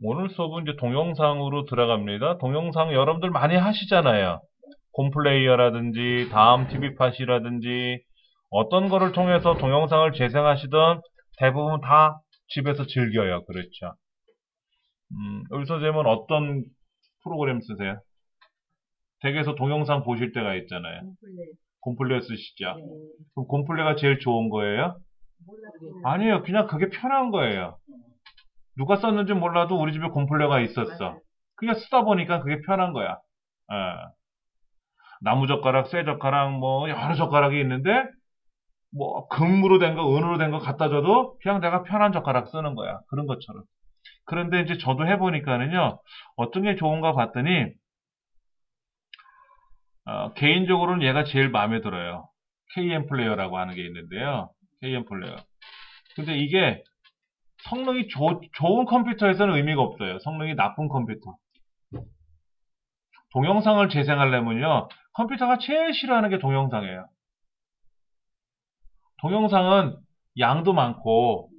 오늘 수업은 이제 동영상으로 들어갑니다. 동영상 여러분들 많이 하시잖아요. 곰플레이어라든지 다음 TV팟이라든지 어떤 거를 통해서 동영상을 재생하시던 대부분 다 집에서 즐겨요. 그렇죠. 우리 선생님은 어떤 프로그램 쓰세요? 댁에서 동영상 보실 때가 있잖아요. 곰플레 쓰시죠? 그럼 곰플레가 제일 좋은 거예요? 아니에요. 그냥 그게 편한 거예요. 누가 썼는지 몰라도 우리 집에 곰플레가 있었어. 그냥 쓰다 보니까 그게 편한 거야. 예. 나무젓가락, 쇠젓가락, 뭐 여러 젓가락이 있는데 뭐 금으로 된 거, 은으로 된 거 갖다 줘도 그냥 내가 편한 젓가락 쓰는 거야. 그런 것처럼. 그런데 이제 저도 해보니까는요, 어떤 게 좋은가 봤더니 개인적으로는 얘가 제일 마음에 들어요. KM 플레이어라고 하는 게 있는데요. KM 플레이어. 근데 이게 성능이 좋은 컴퓨터에서는 의미가 없어요. 성능이 나쁜 컴퓨터. 동영상을 재생하려면요, 컴퓨터가 제일 싫어하는 게 동영상이에요. 동영상은 양도 많고,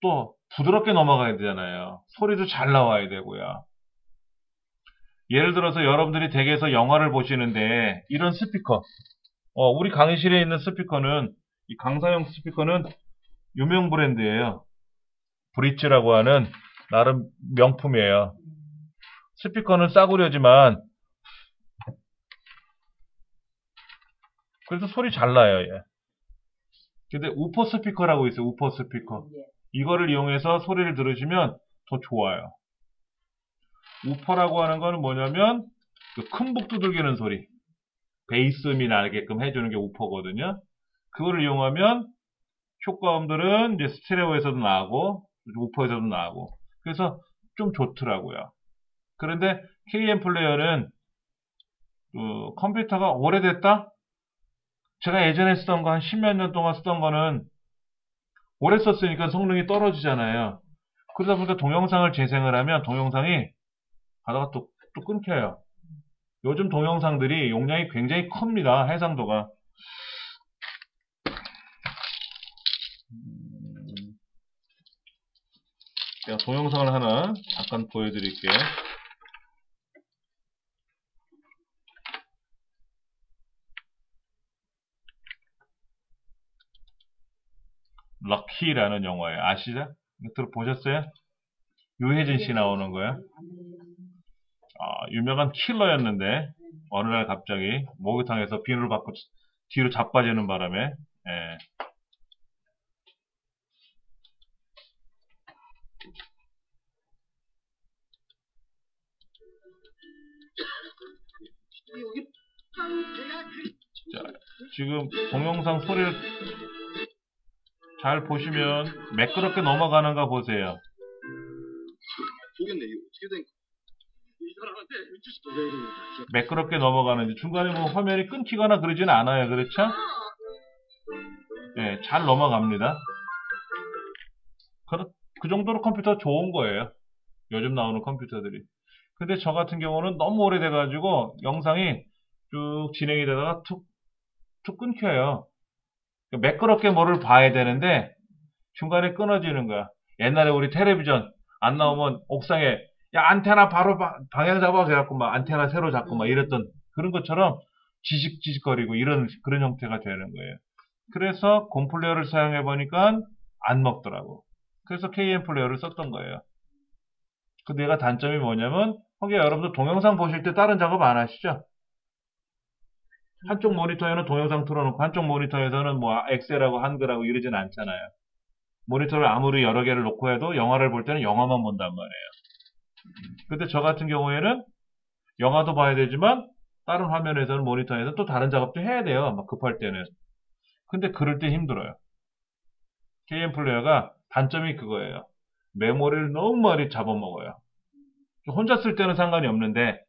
또 부드럽게 넘어가야 되잖아요. 소리도 잘 나와야 되고요. 예를 들어서 여러분들이 댁에서 영화를 보시는데, 이런 스피커, 우리 강의실에 있는 스피커는, 이 강사용 스피커는 유명 브랜드예요. 브리츠라고 하는 나름 명품이에요. 스피커는 싸구려지만, 그래도 소리 잘 나요, 얘. 근데 우퍼 스피커라고 있어요. 우퍼 스피커. 이거를 이용해서 소리를 들으시면 더 좋아요. 우퍼라고 하는 거는 뭐냐면 그 큰 북 두들기는 소리, 베이스음이 나게끔 해주는 게 우퍼거든요. 그거를 이용하면 효과음들은 이제 스테레오에서도 나고 우퍼에서도 나고 그래서 좀 좋더라고요. 그런데 KM 플레이어는 컴퓨터가 오래됐다? 제가 예전에 쓰던 거 한 십몇 년 동안 쓰던 거는 오래 썼으니까 성능이 떨어지잖아요. 그러다 보니까 동영상을 재생을 하면 동영상이 가다가 또 끊겨요. 요즘 동영상들이 용량이 굉장히 큽니다. 해상도가. 제가 동영상을 하나 잠깐 보여드릴게요. 럭키라는 영화예요. 아시죠? 들어보셨어요? 유해진 씨 나오는 거예요. 유명한 킬러였는데 어느 날 갑자기 목욕탕에서 비누를 받고 뒤로 자빠지는 바람에 예. 자, 지금 동영상 소리를 잘 보시면 매끄럽게 넘어가는가 보세요. 매끄럽게 넘어가는지 중간에 뭐 화면이 끊기거나 그러지는 않아요. 그렇죠? 네, 잘 넘어갑니다. 그 정도로 컴퓨터 좋은 거예요. 요즘 나오는 컴퓨터들이. 근데 저 같은 경우는 너무 오래돼가지고 영상이 쭉 진행이 되다가 툭 끊겨요. 매끄럽게 뭐를 봐야 되는데 중간에 끊어지는 거야. 옛날에 우리 텔레비전 안 나오면 옥상에 야 안테나 바로 방향 잡아 그래갖고 막 안테나 새로 잡고 막 이랬던 그런 것처럼 지직지직거리고 이런 그런 형태가 되는 거예요. 그래서 곰플레어를 사용해 보니까 안 먹더라고. 그래서 KM 플레이어를 썼던 거예요. 그 내가 단점이 뭐냐면 거기 여러분들 동영상 보실 때 다른 작업 안 하시죠? 한쪽 모니터에는 동영상 틀어놓고 한쪽 모니터에서는 뭐 엑셀하고 한글하고 이러진 않잖아요. 모니터를 아무리 여러 개를 놓고 해도 영화를 볼 때는 영화만 본단 말이에요. 근데 저 같은 경우에는 영화도 봐야 되지만 다른 화면에서는 모니터에서 또 다른 작업도 해야 돼요. 막 급할 때는. 근데 그럴 때 힘들어요. KM 플레이어가 단점이 그거예요. 메모리를 너무 많이 잡아먹어요. 혼자 쓸 때는 상관이 없는데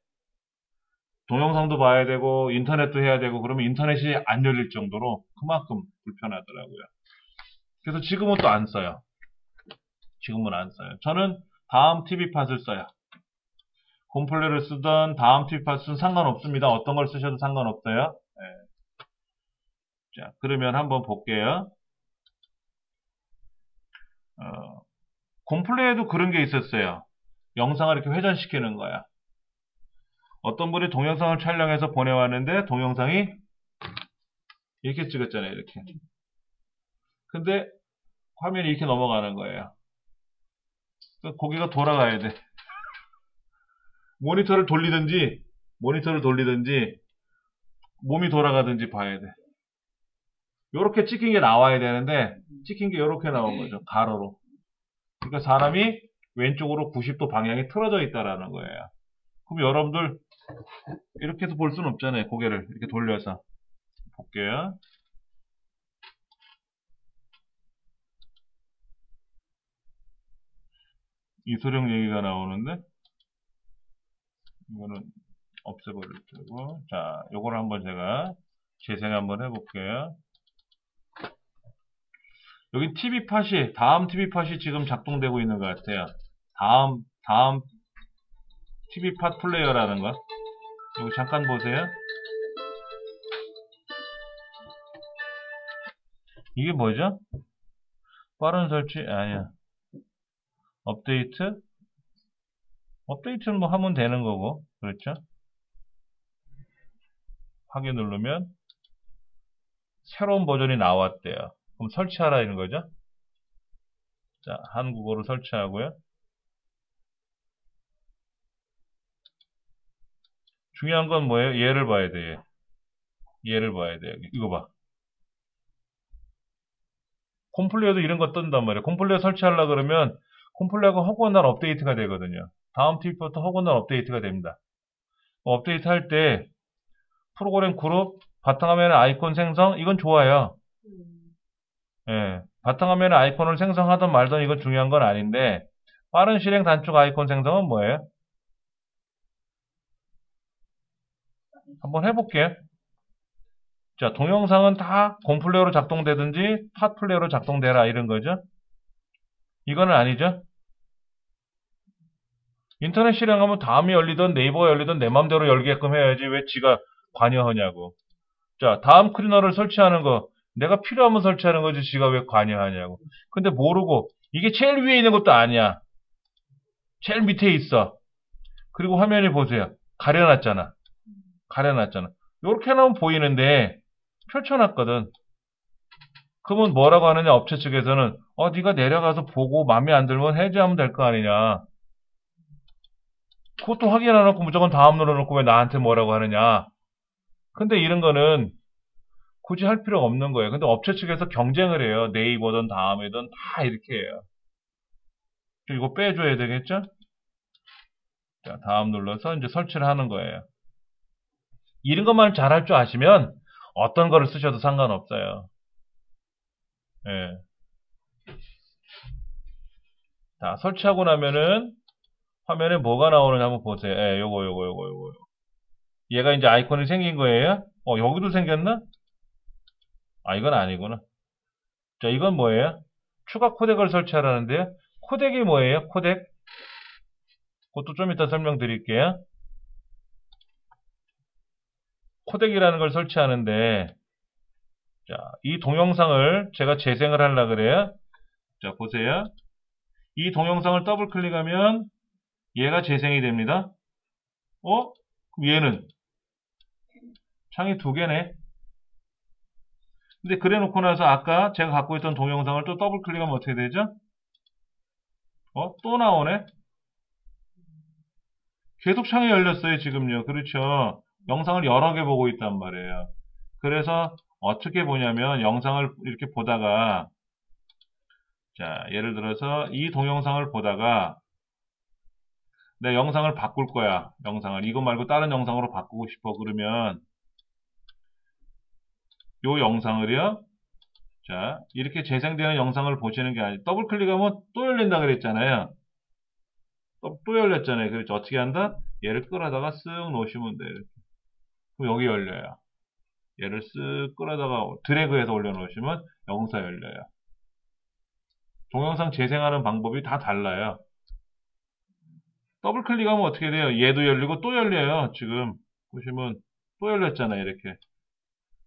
동영상도 봐야 되고 인터넷도 해야 되고 그러면 인터넷이 안 열릴 정도로 그만큼 불편하더라고요. 그래서 지금은 또 안 써요. 지금은 안 써요. 저는 다음 TV팟을 써요. 곰플레를 쓰던 다음 TV팟은 상관없습니다. 어떤 걸 쓰셔도 상관없어요. 네. 자, 그러면 한번 볼게요. 곰플레에도 그런 게 있었어요. 영상을 이렇게 회전시키는 거야. 어떤 분이 동영상을 촬영해서 보내왔는데 동영상이 이렇게 찍었잖아요. 이렇게. 근데 화면이 이렇게 넘어가는 거예요. 고개가 돌아가야 돼. 모니터를 돌리든지 몸이 돌아가든지 봐야 돼. 요렇게 찍힌 게 나와야 되는데 찍힌 게 요렇게 나온 거죠. 가로로. 그러니까 사람이 왼쪽으로 90도 방향이 틀어져 있다라는 거예요. 그럼 여러분들 이렇게 해서 볼 수는 없잖아요. 고개를 이렇게 돌려서 볼게요. 이소룡 얘기가 나오는데 이거는 없애버릴 테고, 자, 요거를 한번 제가 재생 한번 해볼게요. 여기 TV팟이, 다음 TV팟이 지금 작동되고 있는 것 같아요. 다음 TV팟 플레이어라는 거. 여기 잠깐 보세요. 이게 뭐죠? 빠른 설치, 아니야. 업데이트? 업데이트는 뭐 하면 되는 거고, 그렇죠? 확인 누르면 새로운 버전이 나왔대요. 그럼 설치하라 이런 거죠? 자, 한국어로 설치하고요. 중요한 건 뭐예요? 얘를 봐야 돼. 얘를 봐야 돼. 이거 봐. 콤플레어도 이런 거 뜬단 말이에요. 콤플레어 설치하려 그러면 콤플레어가 허구한 날 업데이트가 되거든요. 다음 TV부터 허구한 날 업데이트가 됩니다. 업데이트 할 때 프로그램 그룹, 바탕화면에 아이콘 생성, 이건 좋아요. 예, 바탕화면에 아이콘을 생성하든 말든 이건 중요한 건 아닌데, 빠른 실행 단축 아이콘 생성은 뭐예요? 한번 해볼게요. 자, 동영상은 다 곰플레어로 작동되든지 팟플레어로 작동되라 이런 거죠. 이거는 아니죠. 인터넷 실행하면 다음이 열리든 네이버가 열리든 내 맘대로 열게끔 해야지 왜 지가 관여하냐고. 자, 다음 클리너를 설치하는 거 내가 필요하면 설치하는 거지 지가 왜 관여하냐고. 근데 모르고 이게 제일 위에 있는 것도 아니야. 제일 밑에 있어. 그리고 화면에 보세요. 가려놨잖아. 요렇게 나오면 보이는데 펼쳐놨거든. 그러면 뭐라고 하느냐, 업체 측에서는 네가 내려가서 보고 맘에 안 들면 해제하면 될 거 아니냐. 그것도 확인 안 해놓고 무조건 다음 눌러놓고 왜 나한테 뭐라고 하느냐. 근데 이런 거는 굳이 할 필요가 없는 거예요. 근데 업체 측에서 경쟁을 해요. 네이버든 다음이든 다 이렇게 해요. 이거 빼줘야 되겠죠? 자, 다음 눌러서 이제 설치를 하는 거예요. 이런 것만 잘할 줄 아시면 어떤 거를 쓰셔도 상관없어요. 예. 자, 설치하고 나면은 화면에 뭐가 나오는지 한번 보세요. 예, 요거. 얘가 이제 아이콘이 생긴 거예요. 여기도 생겼나? 이건 아니구나. 자, 이건 뭐예요? 추가 코덱을 설치하라는데요. 코덱이 뭐예요? 코덱? 그것도 좀 이따 설명드릴게요. 코덱이라는 걸 설치하는데, 자, 이 동영상을 제가 재생을 하려고 그래요. 자, 보세요. 이 동영상을 더블 클릭하면 얘가 재생이 됩니다. 그럼 얘는 창이 두 개네. 근데 그래 놓고 나서 아까 제가 갖고 있던 동영상을 또 더블 클릭하면 어떻게 되죠? 또 나오네? 계속 창이 열렸어요, 지금요. 그렇죠. 영상을 여러 개 보고 있단 말이에요. 그래서 어떻게 보냐면 영상을 이렇게 보다가, 자, 예를 들어서 이 동영상을 보다가 내 영상을 바꿀 거야. 이거 말고 다른 영상으로 바꾸고 싶어. 그러면 요 영상을요. 자, 이렇게 재생되는 영상을 보시는 게 아니고 더블 클릭하면 또 열린다 그랬잖아요. 또 열렸잖아요. 그렇죠. 어떻게 한다? 얘를 끌어다가 쓱 놓으시면 돼요. 그럼 여기 열려요. 얘를 쓱 끌어다가 드래그해서 올려놓으시면 영상 열려요. 동영상 재생하는 방법이 다 달라요. 더블 클릭하면 어떻게 돼요? 얘도 열리고 또 열려요. 지금 보시면 또 열렸잖아요. 이렇게.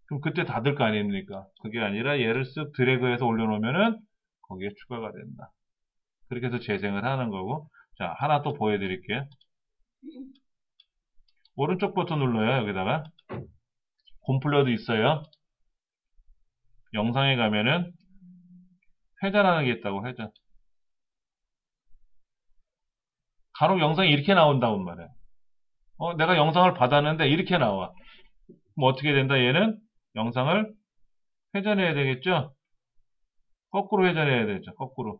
그럼 그때 닫을 거 아닙니까? 그게 아니라 얘를 쓱 드래그해서 올려놓으면은 거기에 추가가 된다. 그렇게 해서 재생을 하는 거고. 자, 하나 또 보여드릴게요. 오른쪽 버튼 눌러요. 여기다가 곰플러도 있어요. 영상에 가면은 회전하는 게 있다고. 회전. 간혹 영상이 이렇게 나온다고 말이에요. 내가 영상을 받았는데 이렇게 나와. 그럼 어떻게 된다? 얘는 영상을 회전해야 되겠죠? 거꾸로 회전해야 되죠. 거꾸로.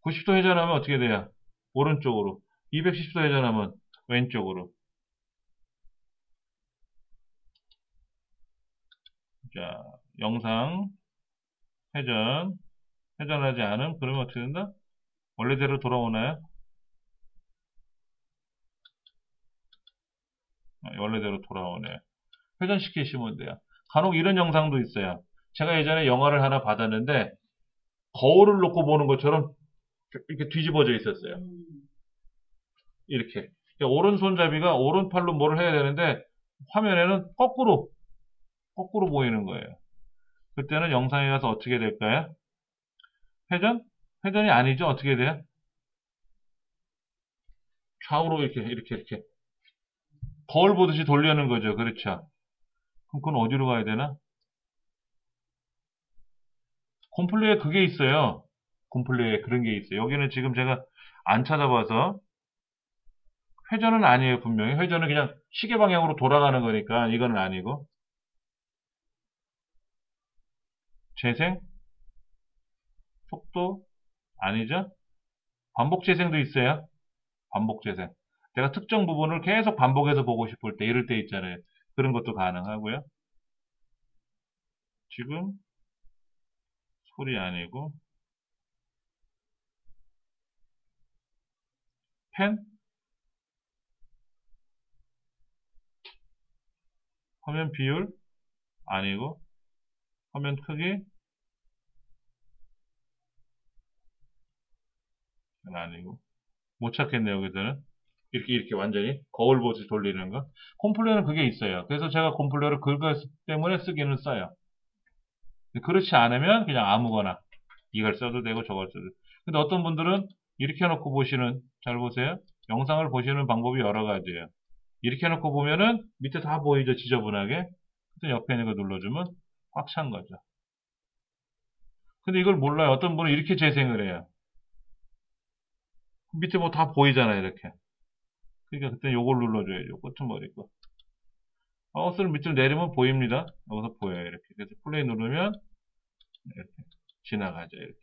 90도 회전하면 어떻게 돼요? 오른쪽으로. 210도 회전하면 왼쪽으로. 자, 영상 회전하지 않음. 그러면 어떻게 된다? 원래대로 돌아오나요? 원래대로 돌아오네요. 회전시키시면 돼요. 간혹 이런 영상도 있어요. 제가 예전에 영화를 하나 받았는데 거울을 놓고 보는 것처럼 이렇게 뒤집어져 있었어요. 이렇게. 그러니까 오른손잡이가 오른팔로 뭘 해야 되는데 화면에는 거꾸로 보이는 거예요. 그때는 영상에 가서 어떻게 될까요? 회전? 회전이 아니죠. 어떻게 돼요? 좌우로 이렇게. 거울 보듯이 돌리는 거죠. 그렇죠. 그럼 그건 어디로 가야 되나? 콤플레에 그게 있어요. 콤플레에 그런 게 있어요. 여기는 지금 제가 안 찾아봐서 회전은 아니에요. 분명히. 회전은 그냥 시계 방향으로 돌아가는 거니까 이거는 아니고. 재생? 속도? 아니죠? 반복 재생도 있어요. 반복 재생. 내가 특정 부분을 계속 반복해서 보고 싶을 때, 이럴 때 있잖아요. 그런 것도 가능하고요. 지금 소리 아니고 펜? 화면 비율? 아니고 화면 크기? 아니고 못 찾겠네요. 여기서는 이렇게 완전히 거울 보듯이 돌리는 거. 콤플레어는 그게 있어요. 그래서 제가 콤플레어를 그것 때문에 쓰기는 써요. 그렇지 않으면 그냥 아무거나 이걸 써도 되고 저걸 써도 되고. 근데 어떤 분들은 이렇게 해놓고 보시는, 잘 보세요. 영상을 보시는 방법이 여러 가지예요. 이렇게 해놓고 보면은 밑에 다 보이죠, 지저분하게. 그때 옆에 있는 거 눌러주면 꽉 찬 거죠. 근데 이걸 몰라요. 어떤 분은 이렇게 재생을 해요. 밑에 뭐 다 보이잖아요, 이렇게. 그러니까 그때 요걸 눌러줘야죠. 끄트머리 거. 마우스를 밑으로 내리면 보입니다. 여기서 보여요, 이렇게. 그래서 플레이 누르면 이렇게 지나가죠, 이렇게.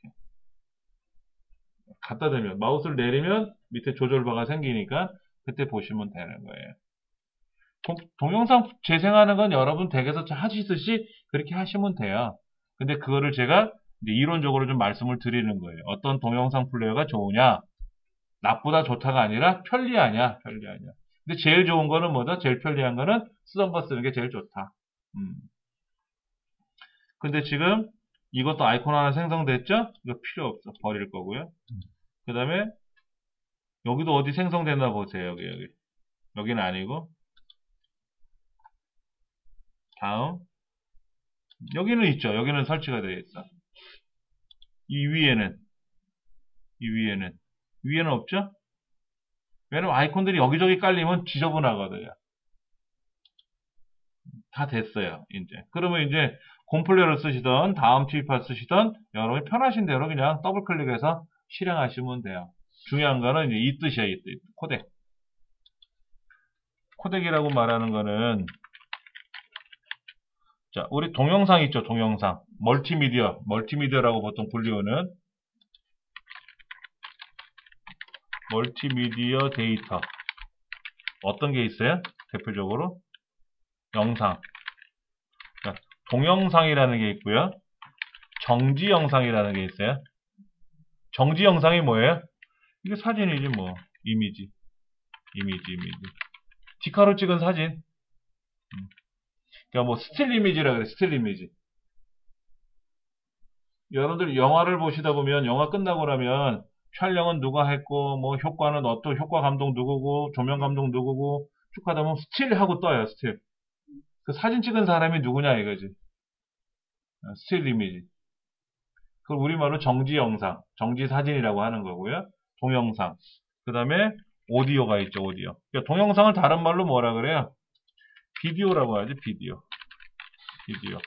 갖다 대면, 마우스를 내리면 밑에 조절바가 생기니까 그때 보시면 되는 거예요. 동영상 재생하는 건 여러분 댁에서 하시듯이 그렇게 하시면 돼요. 근데 그거를 제가 이제 이론적으로 좀 말씀을 드리는 거예요. 어떤 동영상 플레이어가 좋으냐? 나쁘다 좋다가 아니라 편리하냐? 편리하냐? 근데 제일 좋은 거는 뭐다? 제일 편리한 거는 쓰던 거 쓰는 게 제일 좋다. 근데 지금 이것도 아이콘 하나 생성됐죠? 이거 필요 없어. 버릴 거고요. 그 다음에 여기도 어디 생성됐나 보세요. 여기. 여기는 아니고. 다음. 여기는 있죠. 여기는 설치가 되어 있어. 이 위에는 없죠? 왜냐면 아이콘들이 여기저기 깔리면 지저분하거든요. 다 됐어요, 이제. 그러면 이제 콤플레어를 쓰시던, 다음 TV팟 쓰시던, 여러분이 편하신 대로 그냥 더블 클릭해서 실행하시면 돼요. 중요한 거는 이제 이 뜻이야, 이 뜻. 코덱. 코덱이라고 말하는 거는, 자, 우리 동영상 있죠, 동영상. 멀티미디어라고 보통 불리우는 멀티미디어 데이터. 어떤 게 있어요? 대표적으로 영상. 자, 동영상이라는 게 있고요. 정지 영상이라는 게 있어요. 정지 영상이 뭐예요? 이게 사진이지 뭐. 이미지. 디카로 찍은 사진. 그러니까 뭐 스틸 이미지라 그래. 스틸 이미지. 여러분들 영화를 보시다 보면 영화 끝나고 나면 촬영은 누가 했고 뭐 효과는 어떤 효과 감독 누구고 조명 감독 누구고 쭉 하다 보면 스틸 하고 떠요. 스틸. 그 사진 찍은 사람이 누구냐 이거지. 스틸 이미지. 그걸 우리말로 정지 영상, 정지 사진이라고 하는 거고요. 동영상. 그 다음에 오디오가 있죠, 오디오. 그러니까 동영상을 다른 말로 뭐라 그래요? 비디오라고 하지, 비디오. 비디오.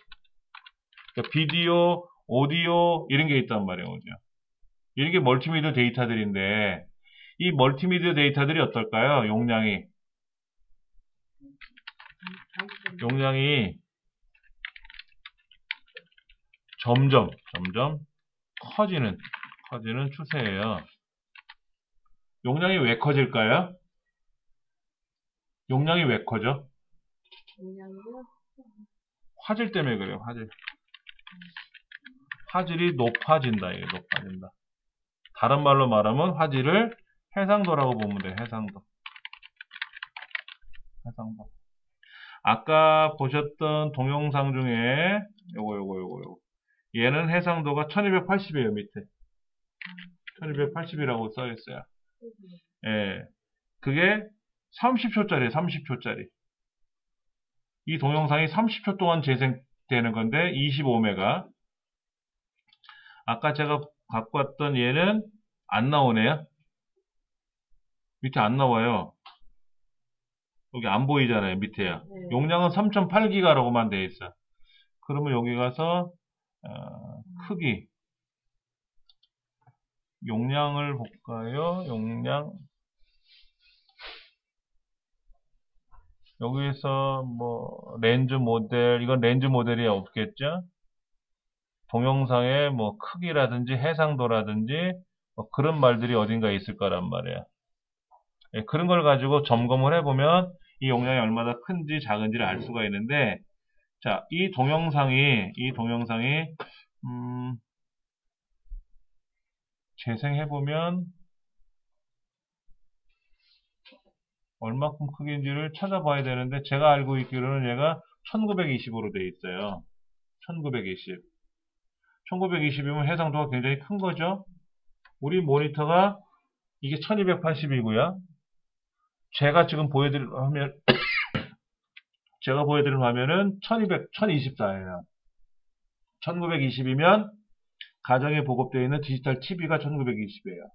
그러니까 비디오, 오디오, 이런 게 있단 말이에요, 오디오. 이런 게 멀티미디어 데이터들인데, 이 멀티미디어 데이터들이 어떨까요? 용량이 점점 커지는 추세예요. 용량이 왜 커질까요? 용량이 왜 커져? 화질 때문에 그래요, 화질. 화질이 높아진다, 이게 높아진다. 다른 말로 말하면 화질을 해상도라고 보면 돼, 해상도. 해상도. 아까 보셨던 동영상 중에 요거. 얘는 해상도가 1280이에요, 밑에. 1280이라고 써 있어요. 예. 그게 30초짜리예요, 30초짜리. 이 동영상이 30초 동안 재생되는 건데 25메가. 아까 제가 갖고 왔던 얘는 안 나오네요. 밑에 안 나와요. 여기 안 보이잖아요, 밑에요. 용량은 3.8기가라고만 돼 있어. 그러면 여기 가서 크기 용량을 볼까요? 용량 여기서 뭐 렌즈 모델, 이건 렌즈 모델이 없겠죠? 동영상의 뭐 크기라든지 해상도라든지 뭐 그런 말들이 어딘가 있을 거란 말이에요. 예, 그런 걸 가지고 점검을 해보면 이 용량이 얼마나 큰지 작은지를 알 수가 있는데, 자, 이 동영상이 재생해보면 얼마큼 크기인지를 찾아봐야 되는데, 제가 알고 있기로는 얘가 1920으로 돼 있어요. 1920. 1920이면 해상도가 굉장히 큰 거죠. 우리 모니터가 이게 1280이고요. 제가 지금 보여드릴 화면, 제가 보여드린 화면은 1024예요. 1920이면 가정에 보급되어 있는 디지털 TV가 1920이에요.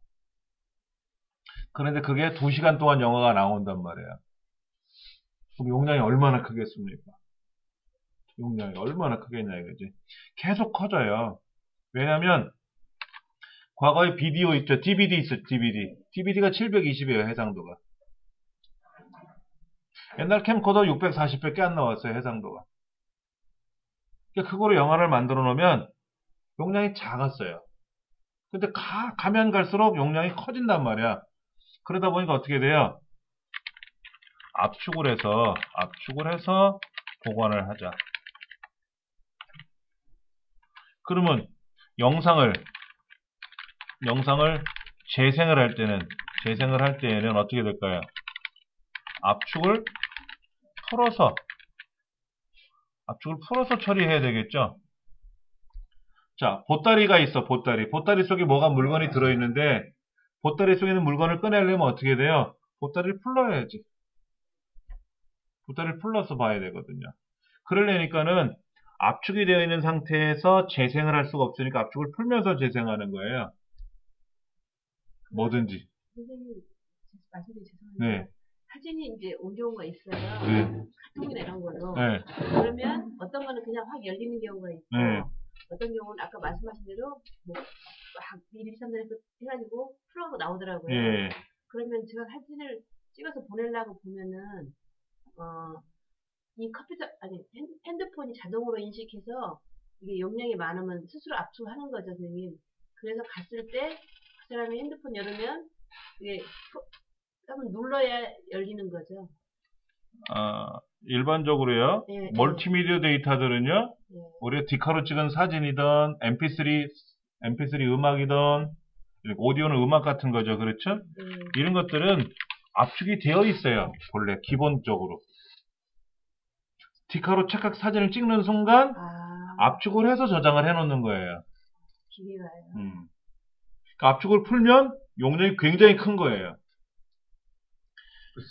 그런데 그게 2시간 동안 영화가 나온단 말이에요. 그럼 용량이 얼마나 크겠습니까? 용량이 얼마나 크겠냐 이거지. 계속 커져요. 왜냐면 과거에 비디오 있죠. DVD 있었죠. DVD가 720이에요. 해상도가. 옛날 캠코더 640밖에 안 나왔어요. 해상도가. 그러니까 그거로 영화를 만들어 놓으면 용량이 작았어요. 근데 가면 갈수록 용량이 커진단 말이야. 그러다 보니까 어떻게 돼요? 압축을 해서 보관을 하자. 그러면 영상을 재생을 할 때는 어떻게 될까요? 압축을 풀어서 처리해야 되겠죠? 자, 보따리가 있어, 보따리. 보따리 속에 뭐가 물건이 들어있는데, 보따리 속에 있는 물건을 꺼내려면 어떻게 돼요? 보따리를 풀러야지. 보따리를 풀러서 봐야 되거든요. 그러려니까는 압축이 되어 있는 상태에서 재생을 할 수가 없으니까 압축을 풀면서 재생하는 거예요. 뭐든지. 선생님, 말씀드리 죄송한데 네. 사진이 이제 온 경우가 있어요. 네. 카톡이나 이런 걸로. 네. 그러면 어떤 거는 그냥 확 열리는 경우가 있고, 네. 어떤 경우는 아까 말씀하신 대로 뭐 막 미리 해가지고 풀어서 나오더라고요. 예. 그러면 제가 사진을 찍어서 보내려고 보면은 이 컴퓨터 아니 핸드폰이 자동으로 인식해서 이게 용량이 많으면 스스로 압축하는 거죠, 선생님. 그래서 갔을 때 그 사람이 핸드폰 열으면 이게 한번 눌러야 열리는 거죠. 일반적으로요. 네, 멀티미디어 데이터들은요. 네. 우리가 디카로 찍은 사진이든 MP3 음악이든 오디오는 음악 같은 거죠. 그렇죠? 이런 것들은 압축이 되어 있어요. 본래 기본적으로. 디카로 착각 사진을 찍는 순간 압축을 해서 저장을 해 놓는 거예요. 기계가요. 그러니까 압축을 풀면 용량이 굉장히 큰 거예요.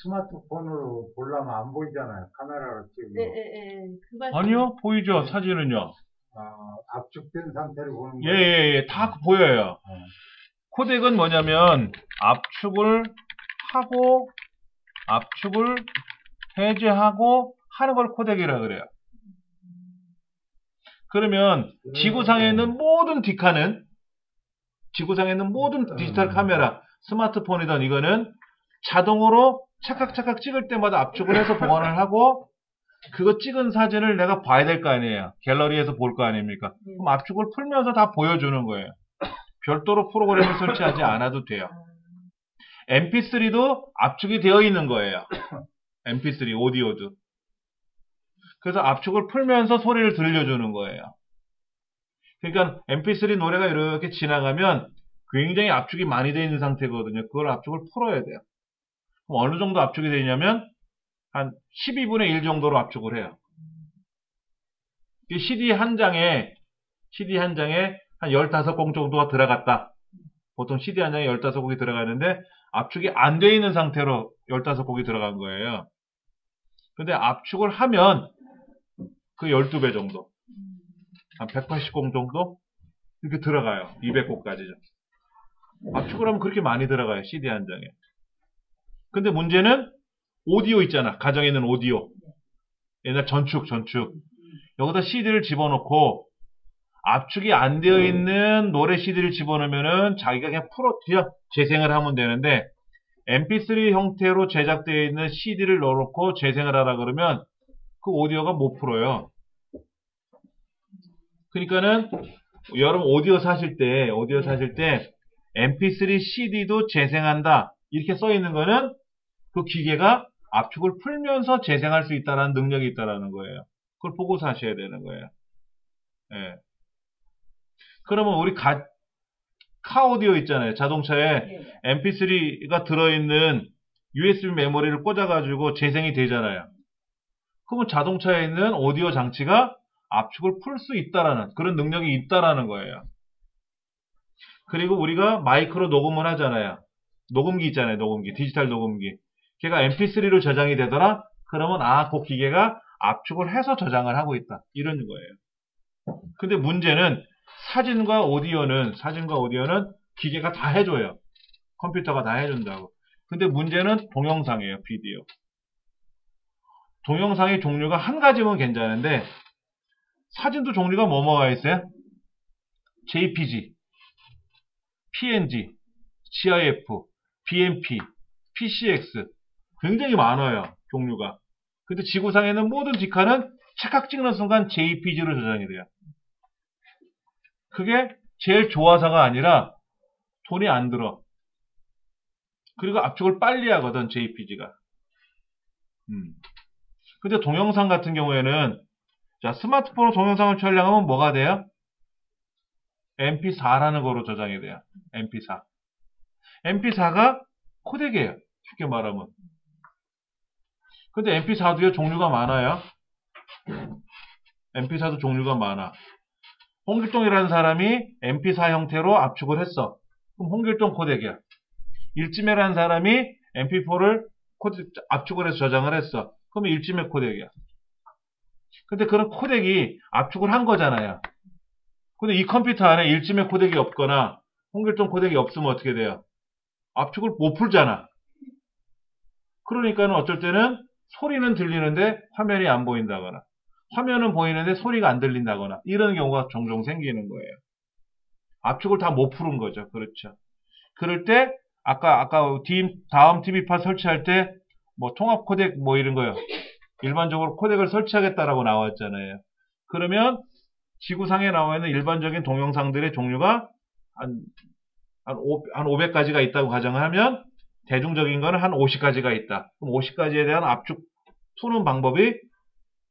스마트폰으로 보려면 안 보이잖아요. 카메라로 찍으면. 네. 아니요, 보이죠. 사진은요. 압축된 상태를 보는 예, 거예요. 예, 예, 다 보여요. 코덱은 뭐냐면 압축을 하고 압축을 해제하고 하는 걸 코덱이라 그래요. 그러면 지구상에 있는 모든 디카는 지구상에 있는 모든 디지털 카메라, 스마트폰이든 이거는 자동으로 착각착각 찍을 때마다 압축을 해서 보관을 하고 그거 찍은 사진을 내가 봐야 될 거 아니에요. 갤러리에서 볼 거 아닙니까? 그럼 압축을 풀면서 다 보여주는 거예요. 별도로 프로그램을 설치하지 않아도 돼요. MP3도 압축이 되어 있는 거예요. MP3 오디오도. 그래서 압축을 풀면서 소리를 들려주는 거예요. 그러니까 MP3 노래가 이렇게 지나가면 굉장히 압축이 많이 되어 있는 상태거든요. 그걸 압축을 풀어야 돼요. 그럼 어느 정도 압축이 되냐면 한 12분의 1 정도로 압축을 해요. CD 한 장에 한 15곡 정도가 들어갔다. 보통 CD 한 장에 15곡이 들어가는데 압축이 안 되어 있는 상태로 15곡이 들어간 거예요. 근데 압축을 하면 그 12배 정도. 한 180곡 정도? 이렇게 들어가요. 200곡까지죠. 압축을 하면 그렇게 많이 들어가요. CD 한 장에. 근데 문제는 오디오 있잖아. 가정에 있는 오디오. 옛날 전축. 여기다 CD를 집어넣고 압축이 안 되어 있는 노래 CD를 집어넣으면은 자기가 그냥 재생을 하면 되는데 MP3 형태로 제작되어 있는 CD를 넣어놓고 재생을 하라 그러면 그 오디오가 못 풀어요. 그러니까는 여러분 오디오 사실 때 MP3 CD도 재생한다 이렇게 써 있는 거는 그 기계가 압축을 풀면서 재생할 수 있다라는 능력이 있다라는 거예요. 그걸 보고 사셔야 되는 거예요. 예. 그러면 우리 카오디오 있잖아요. 자동차에 MP3가 들어있는 USB 메모리를 꽂아가지고 재생이 되잖아요. 그러면 자동차에 있는 오디오 장치가 압축을 풀 수 있다라는 그런 능력이 있다라는 거예요. 그리고 우리가 마이크로 녹음을 하잖아요. 녹음기 있잖아요. 녹음기. 디지털 녹음기. 걔가 MP3로 저장이 되더라? 그러면 그 기계가 압축을 해서 저장을 하고 있다. 이런 거예요. 근데 문제는 사진과 오디오는 기계가 다 해줘요. 컴퓨터가 다 해준다고. 근데 문제는 동영상이에요. 비디오. 동영상의 종류가 한 가지면 괜찮은데 사진도 종류가 뭐가 있어요? JPG, PNG, GIF, BMP, PCX 굉장히 많아요. 종류가. 근데 지구상에 있는 모든 디카는 착각 찍는 순간 JPG로 저장이 돼요. 그게 제일 좋아서가 아니라 돈이 안 들어. 그리고 압축을 빨리 하거든, JPG가. 근데 동영상 같은 경우에는, 자, 스마트폰으로 동영상을 촬영하면 뭐가 돼요? MP4라는 거로 저장이 돼요. MP4. MP4가 코덱이에요. 쉽게 말하면. 근데 MP4도요, 종류가 많아요. MP4도 종류가 많아. 홍길동이라는 사람이 MP4 형태로 압축을 했어. 그럼 홍길동 코덱이야. 일지매라는 사람이 MP4를 압축을 해서 저장을 했어. 그러면 일지매 코덱이야. 근데 그런 코덱이 압축을 한 거잖아요. 근데 이 컴퓨터 안에 일지매 코덱이 없거나 홍길동 코덱이 없으면 어떻게 돼요? 압축을 못 풀잖아. 그러니까는 어쩔 때는 소리는 들리는데 화면이 안 보인다거나 화면은 보이는데 소리가 안 들린다거나 이런 경우가 종종 생기는 거예요. 압축을 다 못 푸는 거죠. 그렇죠. 그럴 때 아까 다음 TV파 설치할 때 뭐 통합 코덱 뭐 이런 거요. 일반적으로 코덱을 설치하겠다라고 나왔잖아요. 그러면 지구상에 나와 있는 일반적인 동영상들의 종류가 한 500가지가 있다고 가정을 하면 대중적인 거는 한 50가지가 있다. 그럼 50가지에 대한 압축 푸는 방법이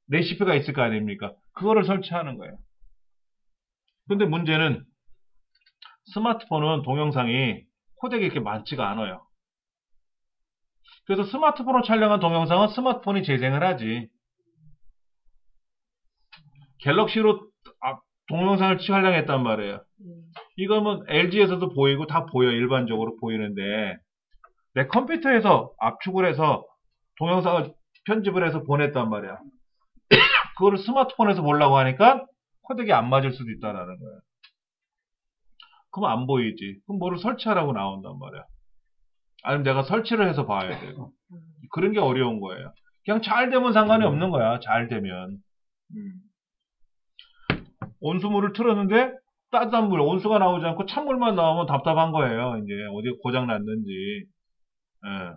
레시피가 있을 거 아닙니까? 그거를 설치하는 거예요. 근데 문제는 스마트폰은 동영상이 코덱이 이렇게 많지가 않아요. 그래서 스마트폰으로 촬영한 동영상은 스마트폰이 재생을 하지. 갤럭시로 동영상을 촬영했단 말이에요. 이거는 LG에서도 보이고 다 보여. 일반적으로 보이는데 내 컴퓨터에서 압축을 해서 동영상을 편집을 해서 보냈단 말이야. 그거를 스마트폰에서 보려고 하니까 코덱이 안 맞을 수도 있다라는 거예요. 그럼 안 보이지. 그럼 뭐를 설치하라고 나온단 말이야. 아니면 내가 설치를 해서 봐야 되고. 그런 게 어려운 거예요. 그냥 잘 되면 상관이 없는 거야. 잘 되면. 온수물을 틀었는데 따뜻한 물, 온수가 나오지 않고 찬물만 나오면 답답한 거예요. 이제 어디 고장 났는지. 예.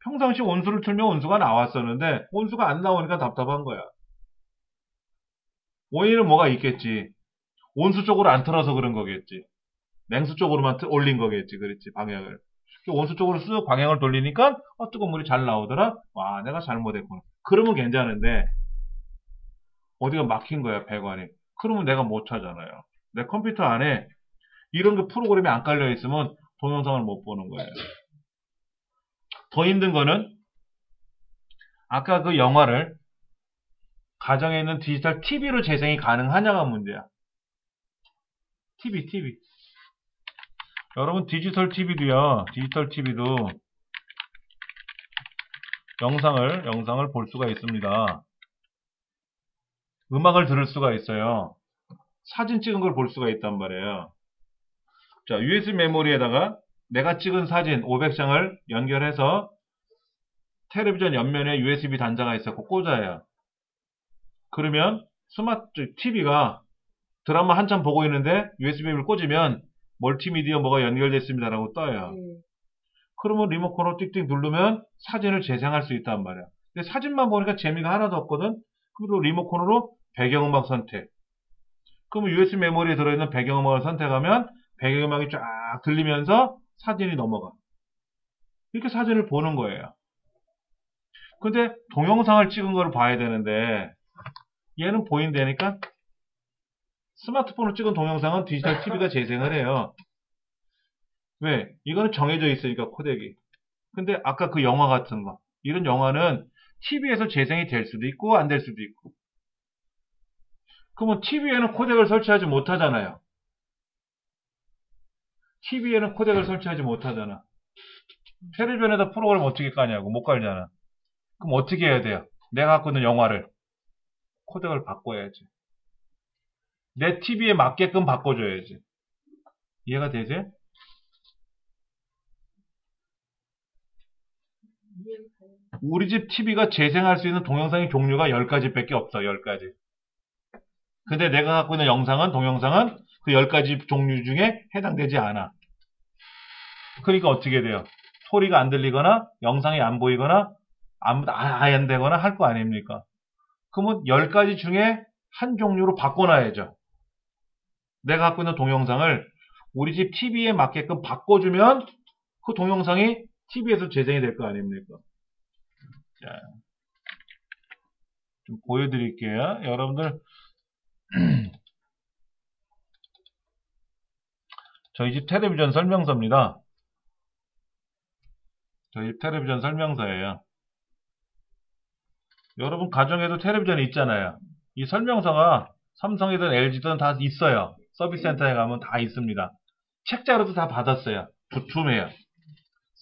평상시 온수를 틀면 온수가 나왔었는데 온수가 안 나오니까 답답한 거야. 원인은 뭐가 있겠지. 온수 쪽으로 안 틀어서 그런 거겠지. 냉수 쪽으로만 올린 거겠지. 그렇지, 방향을. 온수 쪽으로 쓱 방향을 돌리니까 뜨거운 물이 잘 나오더라. 와, 내가 잘못했구나. 그러면 괜찮은데 어디가 막힌 거야, 배관이. 그러면 내가 못 하잖아요. 내 컴퓨터 안에 이런 게 프로그램이 안 깔려 있으면 동영상을 못 보는 거예요. 더 힘든 거는 아까 그 영화를 가정에 있는 디지털 TV로 재생이 가능하냐가 문제야. TV. 여러분 디지털 TV도 영상을 볼 수가 있습니다. 음악을 들을 수가 있어요. 사진 찍은 걸 볼 수가 있단 말이에요. 자, USB 메모리에다가 내가 찍은 사진 500장을 연결해서 텔레비전 옆면에 USB 단자가 있었고 꽂아요. 그러면 스마트 TV가 드라마 한참 보고 있는데 USB를 꽂으면 멀티미디어 뭐가 연결됐습니다라고 떠요. 그러면 리모컨으로 띡띡 누르면 사진을 재생할 수 있단 말이야. 근데 사진만 보니까 재미가 하나도 없거든. 그리고 리모컨으로 배경음악 선택. 그러면 USB 메모리에 들어있는 배경음악을 선택하면 배경음악이 쫙 들리면서 사진이 넘어가. 이렇게 사진을 보는 거예요. 근데 동영상을 찍은 걸 봐야 되는데 얘는 보인다니까 스마트폰으로 찍은 동영상은 디지털 TV가 재생을 해요. 왜? 이거는 정해져 있으니까 코덱이. 근데 아까 그 영화 같은 거 이런 영화는 TV에서 재생이 될 수도 있고 안 될 수도 있고. 그러면 TV에는 코덱을 설치하지 못하잖아요. TV에는 코덱을 설치하지 못하잖아. 텔레비전에다 프로그램 어떻게 까냐고. 못 깔잖아. 그럼 어떻게 해야 돼요? 내가 갖고 있는 영화를 코덱을 바꿔야지. 내 TV에 맞게끔 바꿔줘야지. 이해가 되지? 우리 집 TV가 재생할 수 있는 동영상의 종류가 10가지밖에 없어. 10가지. 근데 내가 갖고 있는 동영상은 그 10가지 종류 중에 해당되지 않아. 그러니까 어떻게 돼요? 소리가 안 들리거나 영상이 안 보이거나 아예 안 되거나 할 거 아닙니까? 그러면 10가지 중에 한 종류로 바꿔놔야죠. 내가 갖고 있는 동영상을 우리 집 TV에 맞게끔 바꿔주면 그 동영상이 TV에서 재생이 될 거 아닙니까? 자, 좀 보여드릴게요. 여러분들 저희 집 텔레비전 설명서입니다. 저희 집 텔레비전 설명서예요. 여러분 가정에도 텔레비전이 있잖아요. 이 설명서가 삼성이든 LG든 다 있어요. 서비스 센터에 가면 다 있습니다. 책자로도 다 받았어요. 두툼해요.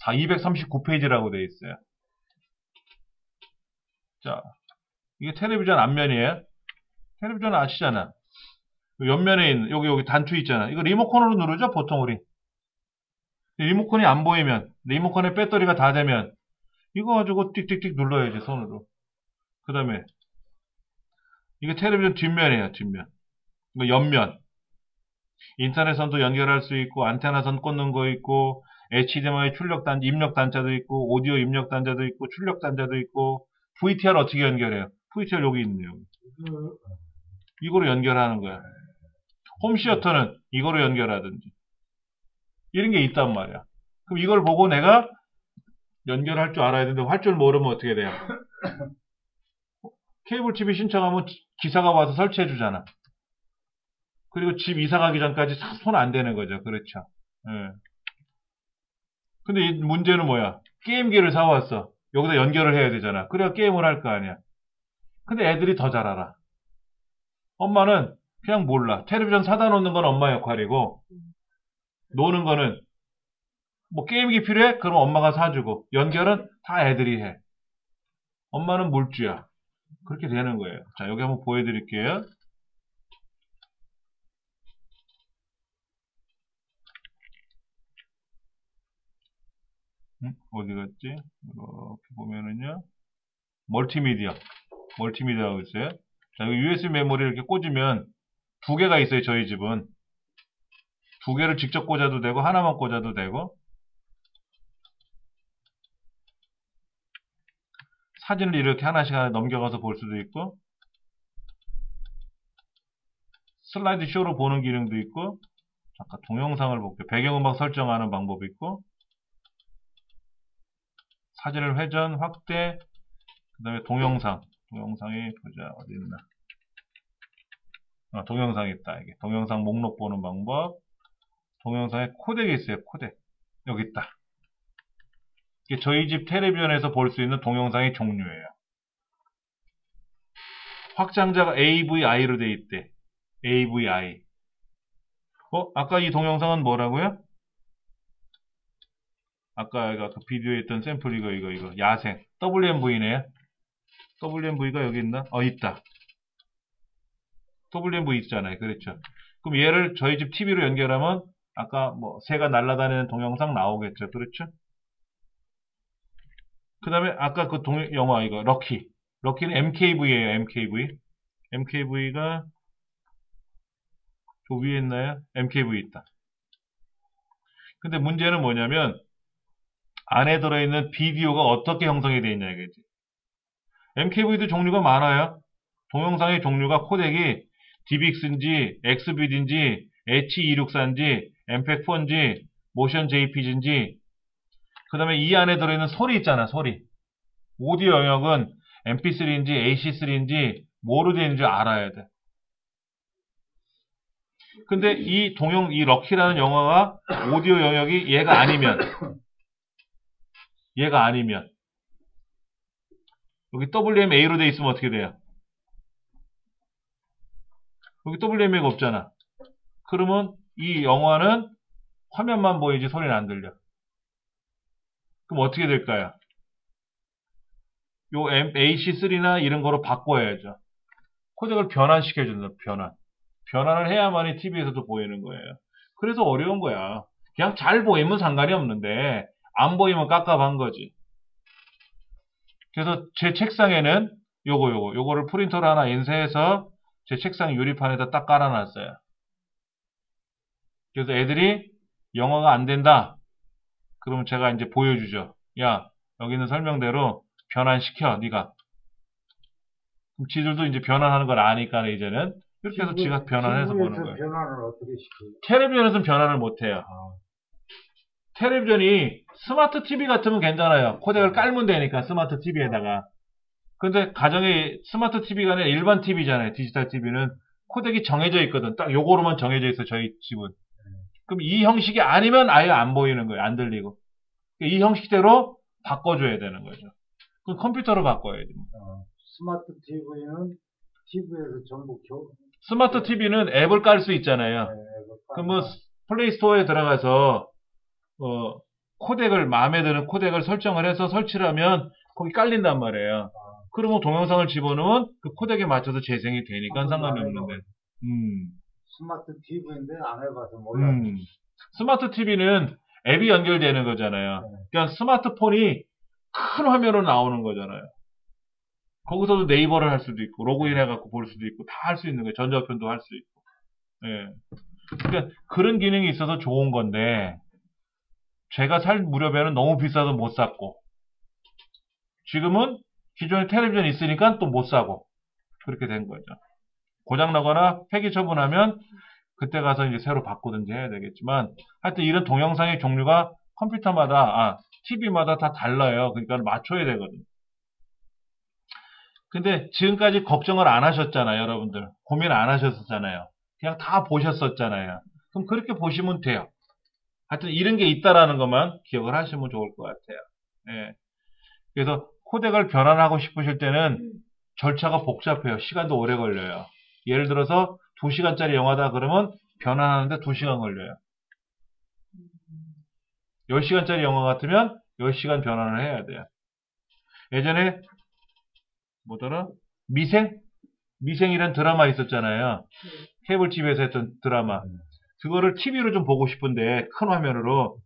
239페이지라고 되어 있어요. 자, 이게 텔레비전 앞면이에요. 텔레비전 아시잖아. 옆면에 있는 여기 단추 있잖아. 이거 리모컨으로 누르죠, 보통 우리. 리모컨이 안 보이면, 리모컨의 배터리가 다 되면 이거 가지고 띡띡띡 눌러야지, 손으로. 그 다음에 이게 텔레비전 뒷면이에요, 뒷면. 이거 옆면. 인터넷선도 연결할 수 있고 안테나선 꽂는 거 있고 HDMI 입력 단자도 있고 오디오 입력 단자도 있고 출력 단자도 있고 VTR 어떻게 연결해요? VTR 여기 있네요. 이거로 연결하는 거야. 홈시어터는 이거로 연결하든지 이런 게 있단 말이야. 그럼 이걸 보고 내가 연결할 줄 알아야 되는데 할 줄 모르면 어떻게 돼요? 케이블 TV 신청하면 기사가 와서 설치해 주잖아. 그리고 집 이사 가기 전까지 손 안 대는 거죠. 그렇죠. 예. 근데 이 문제는 뭐야? 게임기를 사왔어. 여기다 연결을 해야 되잖아. 그래야 게임을 할 거 아니야. 근데 애들이 더 잘 알아. 엄마는 그냥 몰라. 텔레비전 사다 놓는 건 엄마 역할이고, 노는 거는, 뭐 게임기 필요해? 그럼 엄마가 사주고, 연결은 다 애들이 해. 엄마는 물주야. 그렇게 되는 거예요. 자, 여기 한번 보여드릴게요. 어디 갔지? 이렇게 보면은요. 멀티미디어가 있어요. 자, 여기 USB 메모리 이렇게 꽂으면 두 개가 있어요, 저희 집은. 두 개를 직접 꽂아도 되고, 하나만 꽂아도 되고, 사진을 이렇게 하나씩 하나 넘겨가서 볼 수도 있고, 슬라이드 쇼로 보는 기능도 있고, 잠깐 동영상을 볼게요. 배경음악 설정하는 방법이 있고, 사진을 회전, 확대, 그 다음에 동영상이 보자, 어디 있나. 동영상이 있다. 이게 동영상 목록 보는 방법. 동영상에 코덱이 있어요. 코덱. 여기 있다. 이게 저희 집 텔레비전에서 볼 수 있는 동영상의 종류예요. 확장자가 AVI로 돼 있대. AVI. 아까 이 동영상은 뭐라고요? 아까 그 비디오에 있던 샘플 이거. 야생. WMV네요. WMV가 여기 있나? 있다. WMV 있잖아요. 그렇죠. 그럼 얘를 저희 집 TV로 연결하면 아까 뭐 새가 날아다니는 동영상 나오겠죠. 그렇죠? 그 다음에 아까 그 영화 이거 럭키. 럭키는 MKV예요. MKV. MKV가 저 위에 있나요? MKV 있다. 근데 문제는 뭐냐면 안에 들어있는 비디오가 어떻게 형성이 되어 있냐 이거지. MKV도 종류가 많아요. 동영상의 종류가 코덱이 DVX인지 XVD인지 H264인지 MPEG-4인지 모션 JPG인지 그 다음에 이 안에 들어있는 소리 있잖아. 소리. 오디오 영역은 MP3인지 AC3인지 뭐로 되어 있는지 알아야 돼. 근데 이 럭키라는 영화가 오디오 영역이 얘가 아니면 여기 WMA로 되어 있으면 어떻게 돼요? 여기 WMA가 없잖아. 그러면 이 영화는 화면만 보이지 소리는 안 들려. 그럼 어떻게 될까요? 요 AC3나 이런 거로 바꿔야죠. 코덱을 변환시켜준다. 변환을 해야만이 TV에서도 보이는 거예요. 그래서 어려운 거야. 그냥 잘 보이면 상관이 없는데 안 보이면 깝깝한 거지. 그래서 제 책상에는 요거를 프린터로 하나 인쇄해서 제 책상 유리판에다 딱 깔아놨어요. 그래서 애들이 영어가 안 된다. 그러면 제가 이제 보여주죠. 야, 여기 있는 설명대로 변환시켜, 네가. 그럼 지들도 이제 변환하는 걸 아니까 이제는 이렇게 해서 지가 변환해서 보는 거예요. 변환을 어떻게 시켜요? 텔레비전에서는 변환을 못해요. 텔레비전이 스마트 TV 같으면 괜찮아요. 코덱을 깔면 되니까 스마트 TV에다가. 근데 가정에 스마트 TV가 아니라 일반 TV잖아요. 디지털 TV는 코덱이 정해져 있거든. 딱 요거로만 정해져 있어 저희 집은. 그럼 이 형식이 아니면 아예 안 보이는 거예요. 안 들리고. 이 형식대로 바꿔줘야 되는 거죠. 그럼 컴퓨터로 바꿔야지. 스마트 TV는 TV에서 전부 스마트 TV는 앱을 깔 수 있잖아요. 그러면 플레이 스토어에 들어가서 코덱을 마음에 드는 코덱을 설정을 해서 설치를 하면 거기 깔린단 말이에요. 그러면 동영상을 집어넣으면 그 코덱에 맞춰서 재생이 되니까 상관이 없는데. 스마트 TV인데 안 해봐서 몰라요. 스마트 TV는 앱이 연결되는 거잖아요. 그러니까 스마트폰이 큰 화면으로 나오는 거잖아요. 거기서도 네이버를 할 수도 있고 로그인 해갖고 볼 수도 있고 다 할 수 있는 거예요. 전자우편도 할 수 있고. 예. 그러니까 그런 기능이 있어서 좋은 건데 제가 살 무렵에는 너무 비싸서 못 샀고 지금은 기존에 텔레비전 있으니까 또 못 사고 그렇게 된 거죠. 고장나거나 폐기 처분하면 그때 가서 이제 새로 바꾸든지 해야 되겠지만 하여튼 이런 동영상의 종류가 컴퓨터마다 TV마다 다 달라요. 그러니까 맞춰야 되거든요. 근데 지금까지 걱정을 안 하셨잖아요. 여러분들 고민 안 하셨었잖아요. 그냥 다 보셨었잖아요. 그럼 그렇게 보시면 돼요. 하여튼 이런 게 있다라는 것만 기억을 하시면 좋을 것 같아요. 예. 그래서 코덱을 변환하고 싶으실 때는 절차가 복잡해요. 시간도 오래 걸려요. 예를 들어서 2시간짜리 영화다 그러면 변환하는데 2시간 걸려요. 10시간짜리 영화 같으면 10시간 변환을 해야 돼요. 예전에 뭐더라? 미생이란 드라마 있었잖아요. 케이블 TV에서 했던 드라마. 그거를 TV로 좀 보고 싶은데 큰 화면으로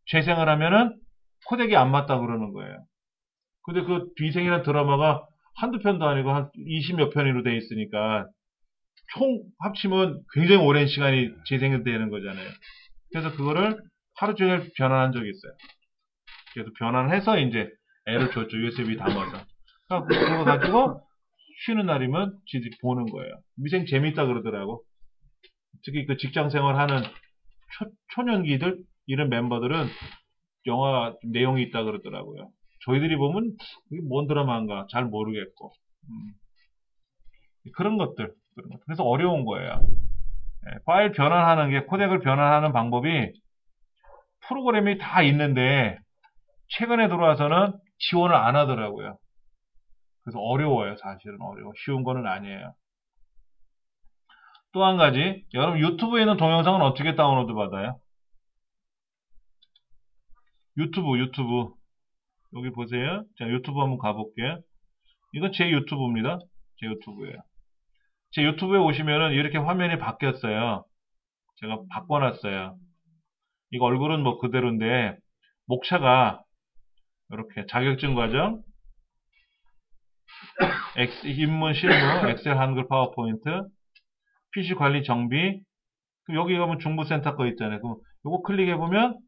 재생을 하면은 코덱이 안 맞다 그러는 거예요. 근데 그 비생이라는 드라마가 한두 편도 아니고 한 20몇 편으로 돼 있으니까 총 합치면 굉장히 오랜 시간이 재생되는 거잖아요. 그래서 그거를 하루 종일 변환한 적이 있어요. 그래서 변환해서 이제 애를 줬죠. USB 담아서. 그거 가지고 쉬는 날이면 지들이 보는 거예요. 미생 재밌다 그러더라고. 특히 그 직장 생활하는 초년기들 이런 멤버들은 영화 내용이 있다 그러더라고요. 저희들이 보면 이게 뭔 드라마인가 잘 모르겠고 그런 것들. 그래서 어려운 거예요. 파일 변환하는 게 코덱을 변환하는 방법이 프로그램이 다 있는데 최근에 들어와서는 지원을 안 하더라고요. 그래서 어려워요. 사실은 어려워. 쉬운 거는 아니에요. 또 한 가지, 여러분 유튜브에 있는 동영상은 어떻게 다운로드 받아요? 유튜브 여기 보세요. 자, 유튜브 한번 가볼게요. 이건 제 유튜브입니다. 제 유튜브예요. 제 유튜브에 오시면은 이렇게 화면이 바뀌었어요. 제가 바꿔놨어요. 이거 얼굴은 뭐 그대로인데 목차가 이렇게 자격증 과정, 입문 실무, 엑셀, 한글, 파워포인트, PC 관리 정비. 여기 가면 중부센터 거 있잖아요. 그럼 요거 클릭해보면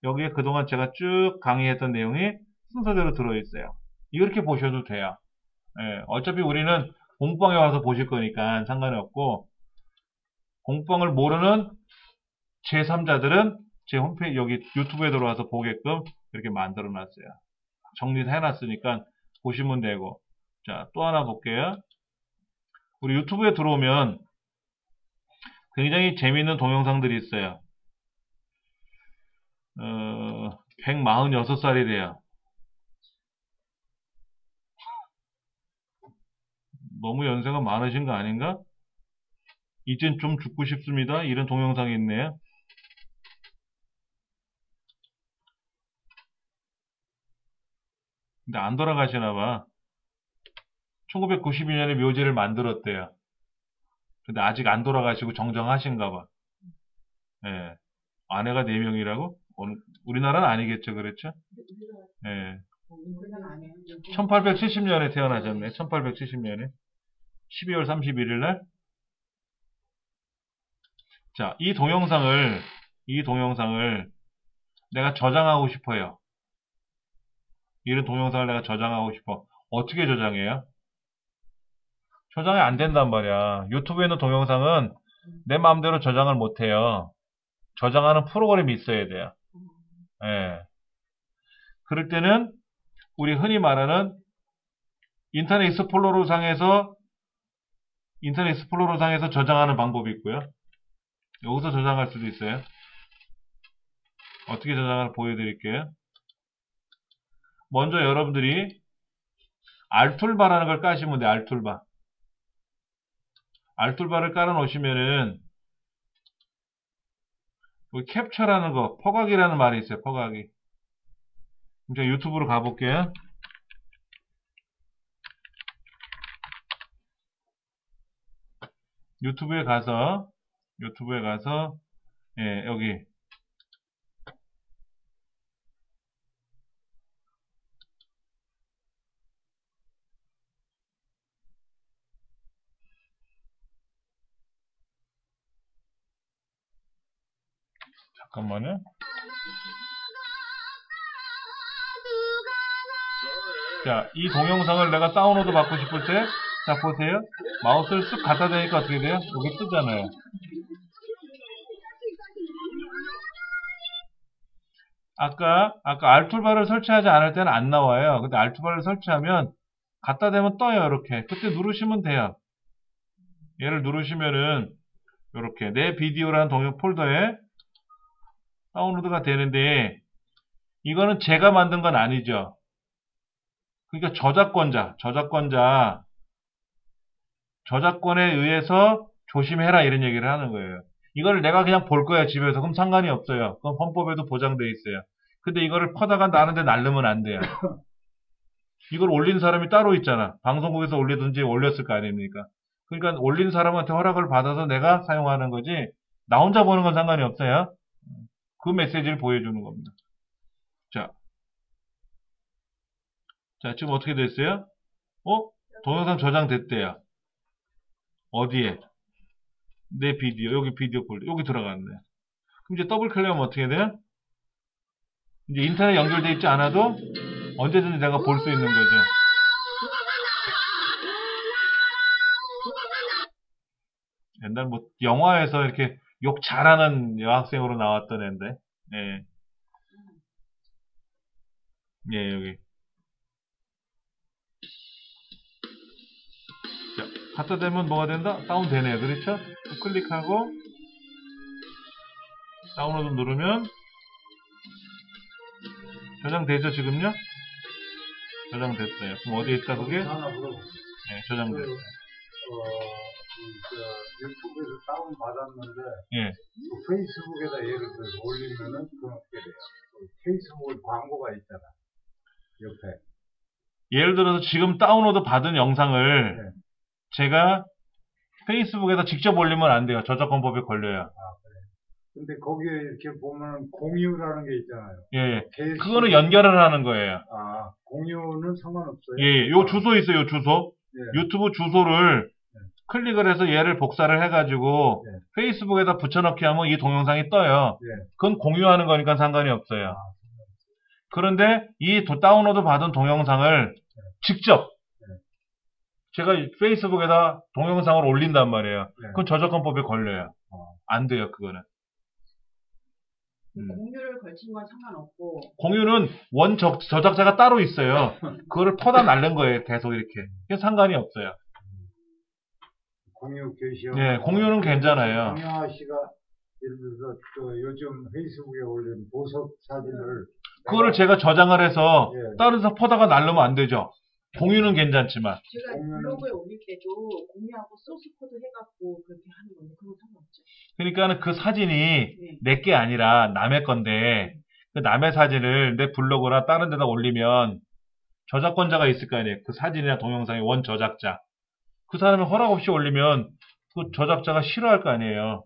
여기에 그동안 제가 쭉 강의했던 내용이 순서대로 들어있어요. 이렇게 보셔도 돼요. 예, 어차피 우리는 공부방에 와서 보실 거니까 상관이 없고, 공부방을 모르는 제3자들은 제 홈페이지 여기 유튜브에 들어와서 보게끔 이렇게 만들어 놨어요. 정리해 놨으니까 보시면 되고. 자, 또 하나 볼게요. 우리 유튜브에 들어오면 굉장히 재미있는 동영상들이 있어요. 146살이래요. 너무 연세가 많으신 거 아닌가? 이젠 좀 죽고 싶습니다. 이런 동영상이 있네요. 근데 안 돌아가시나 봐. 1992년에 묘지를 만들었대요. 근데 아직 안 돌아가시고 정정하신가 봐. 예. 아내가 4명이라고? 우리나라는 아니겠죠, 그랬죠? 예. 1870년에 태어나셨네. 1870년에. 12월 31일 날. 자, 이 동영상을 내가 저장하고 싶어요. 이런 동영상을 내가 저장하고 싶어. 어떻게 저장해요? 저장이 안 된단 말이야. 유튜브에 있는 동영상은 내 마음대로 저장을 못 해요. 저장하는 프로그램이 있어야 돼요. 예. 그럴 때는 우리 흔히 말하는 인터넷 익스플로러 상에서 저장하는 방법이 있고요. 여기서 저장할 수도 있어요. 어떻게 저장하는지 보여드릴게요. 먼저 여러분들이 알툴바라는 걸 까시면 돼요. 알툴바. 알툴바를 깔아 놓으시면은 여기 캡처라는 거, 퍼가기라는 말이 있어요. 퍼가기. 그럼 제가 유튜브로 가볼게요. 유튜브에 가서 예, 여기 잠깐만요. 자, 이 동영상을 내가 다운로드 받고 싶을 때, 자, 보세요. 마우스를 쓱 갖다 대니까 어떻게 돼요? 여기 뜨잖아요. 아까 알툴바를 설치하지 않을 때는 안 나와요. 근데 알툴바를 설치하면 갖다 대면 떠요. 이렇게. 그때 누르시면 돼요. 얘를 누르시면은 이렇게 내 비디오라는 동영 폴더에 다운로드가 되는데 이거는 제가 만든 건 아니죠. 그러니까 저작권에 의해서 조심해라 이런 얘기를 하는 거예요. 이거를 내가 그냥 볼 거야 집에서. 그럼 상관이 없어요. 그럼 헌법에도 보장돼 있어요. 근데 이거를 퍼다가 나는데 날르면 안 돼요. 이걸 올린 사람이 따로 있잖아. 방송국에서 올리든지 올렸을 거 아닙니까? 그러니까 올린 사람한테 허락을 받아서 내가 사용하는 거지 나 혼자 보는 건 상관이 없어요. 그 메시지를 보여주는 겁니다. 자, 자, 지금 어떻게 됐어요? 동영상 저장됐대요. 어디에? 내 비디오, 여기 비디오 폴더, 여기 들어갔네. 그럼 이제 더블 클릭하면 어떻게 돼요? 이제 인터넷 연결돼 있지 않아도 언제든지 내가 볼 수 있는 거죠. 옛날 뭐 영화에서 이렇게 욕 잘하는 여학생으로 나왔던 애인데, 예, 예, 여기. 자, 갖다 대면 뭐가 된다? 다운되네요. 그렇죠? 클릭하고 다운로드 누르면 저장되죠, 지금요? 저장됐어요. 그럼 어디에 있다, 그게? 하나 물어볼게요. 네, 저장됐어요. 유튜브에서 다운 받았는데 예. 그 페이스북에다 예를 들어서 올리면은 그건 어떻게 돼요? 페이스북에 광고가 있잖아. 옆에. 예를 들어서 지금 다운로드 받은 영상을 네. 제가 페이스북에다 직접 올리면 안 돼요. 저작권법에 걸려요. 근데 거기에 이렇게 보면 공유라는 게 있잖아요. 예, 예. 게시- 그거는 연결을 하는 거예요. 공유는 상관없어요. 예, 예. 요 주소 있어요, 요 주소. 예. 유튜브 주소를 클릭을 해서 얘를 복사를 해가지고 네. 페이스북에다 붙여넣기 하면 이 동영상이 떠요. 예. 그건 공유하는 거니까 상관이 없어요. 그런데 이 다운로드 받은 동영상을 직접 제가 페이스북에다 동영상을 올린단 말이에요. 그건 저작권법에 걸려요. 안 돼요, 그거는. 공유를 걸친 건 상관없고. 공유는 저작자가 따로 있어요. 그거를 퍼다 날른 거예요, 계속 이렇게. 그게 상관이 없어요. 공유 게시. 예, 공유는 괜찮아요. 강영아 씨가 예를 들어서 요즘 페이스북에 올린 보석 사진을 그거를 제가 저장을 해서 예. 다른 데서 퍼다가 날르면 안 되죠. 공유는 괜찮지만. 제가 블로그에 올릴 때도 공유하고 소스 코드 해갖고 그렇게 하는 건데 그건 상관없죠. 그러니까는 그 사진이 내 게 아니라 남의 건데 그 남의 사진을 내 블로그나 다른 데다 올리면 저작권자가 있을 거 아니에요. 그 사진이나 동영상의 원 저작자. 그 사람이 허락 없이 올리면 그 저작자가 싫어할 거 아니에요.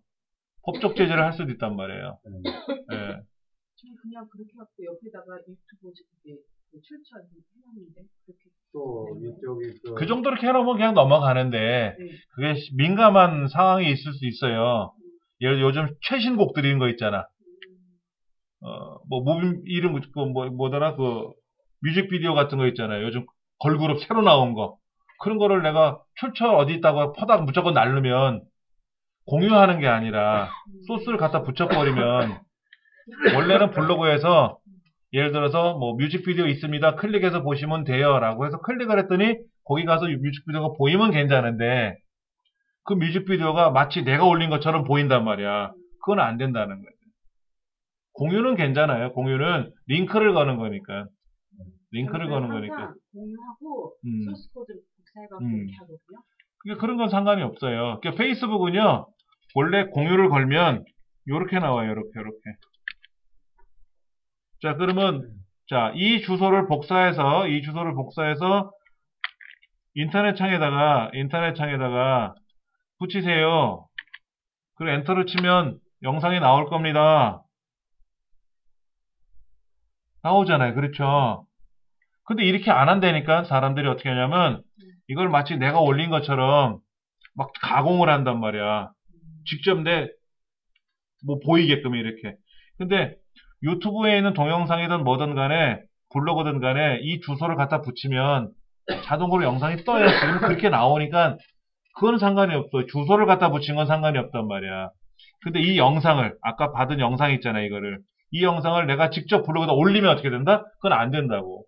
법적 제재를 할 수도 있단 말이에요. 예. 저는 그냥 그렇게 갖고 옆에다가 유튜브 출처해놨는데 그렇게. 또 이쪽이 그 정도 이렇게 해놓으면 그냥 넘어가는데 그게 민감한 상황이 있을 수 있어요. 예를 들어 요즘 최신 곡들인 거 있잖아. 이름 뭐더라 뮤직비디오 같은 거 있잖아요. 요즘 걸그룹 새로 나온 거. 그런 거를 내가 출처 어디 있다고 퍼다 무조건 날르면 공유하는 게 아니라 소스를 갖다 붙여버리면 원래는 블로그에서 예를 들어서 뮤직비디오 있습니다. 클릭해서 보시면 돼요. 라고 해서 클릭을 했더니 거기 가서 뮤직비디오가 보이면 괜찮은데 그 뮤직비디오가 마치 내가 올린 것처럼 보인단 말이야. 그건 안 된다는 거죠. 공유는 괜찮아요. 공유는 링크를 거는 거니까. 링크를 거는 거니까. 공유하고 소스 코드를 복사해갖고 이렇게 하거든요. 그런 건 상관이 없어요. 그러니까 페이스북은요, 원래 공유를 걸면 요렇게 나와요. 요렇게. 자, 그러면 이 주소를 복사해서 인터넷 창에다가 붙이세요. 그리고 엔터를 치면 영상이 나올 겁니다. 나오잖아요. 그렇죠? 근데 이렇게 안 한다니까 사람들이 어떻게 하냐면 이걸 마치 내가 올린 것처럼 막 가공을 한단 말이야. 직접 보이게끔 이렇게. 근데 유튜브에 있는 동영상이든 뭐든 간에 블로그든 간에 이 주소를 갖다 붙이면 자동으로 영상이 떠요. 그러면 그렇게 나오니까 그건 상관이 없어. 주소를 갖다 붙인 건 상관이 없단 말이야. 근데 이 영상을 아까 받은 영상 있잖아. 이 영상을 내가 직접 블로그에다 올리면 어떻게 된다? 그건 안 된다고.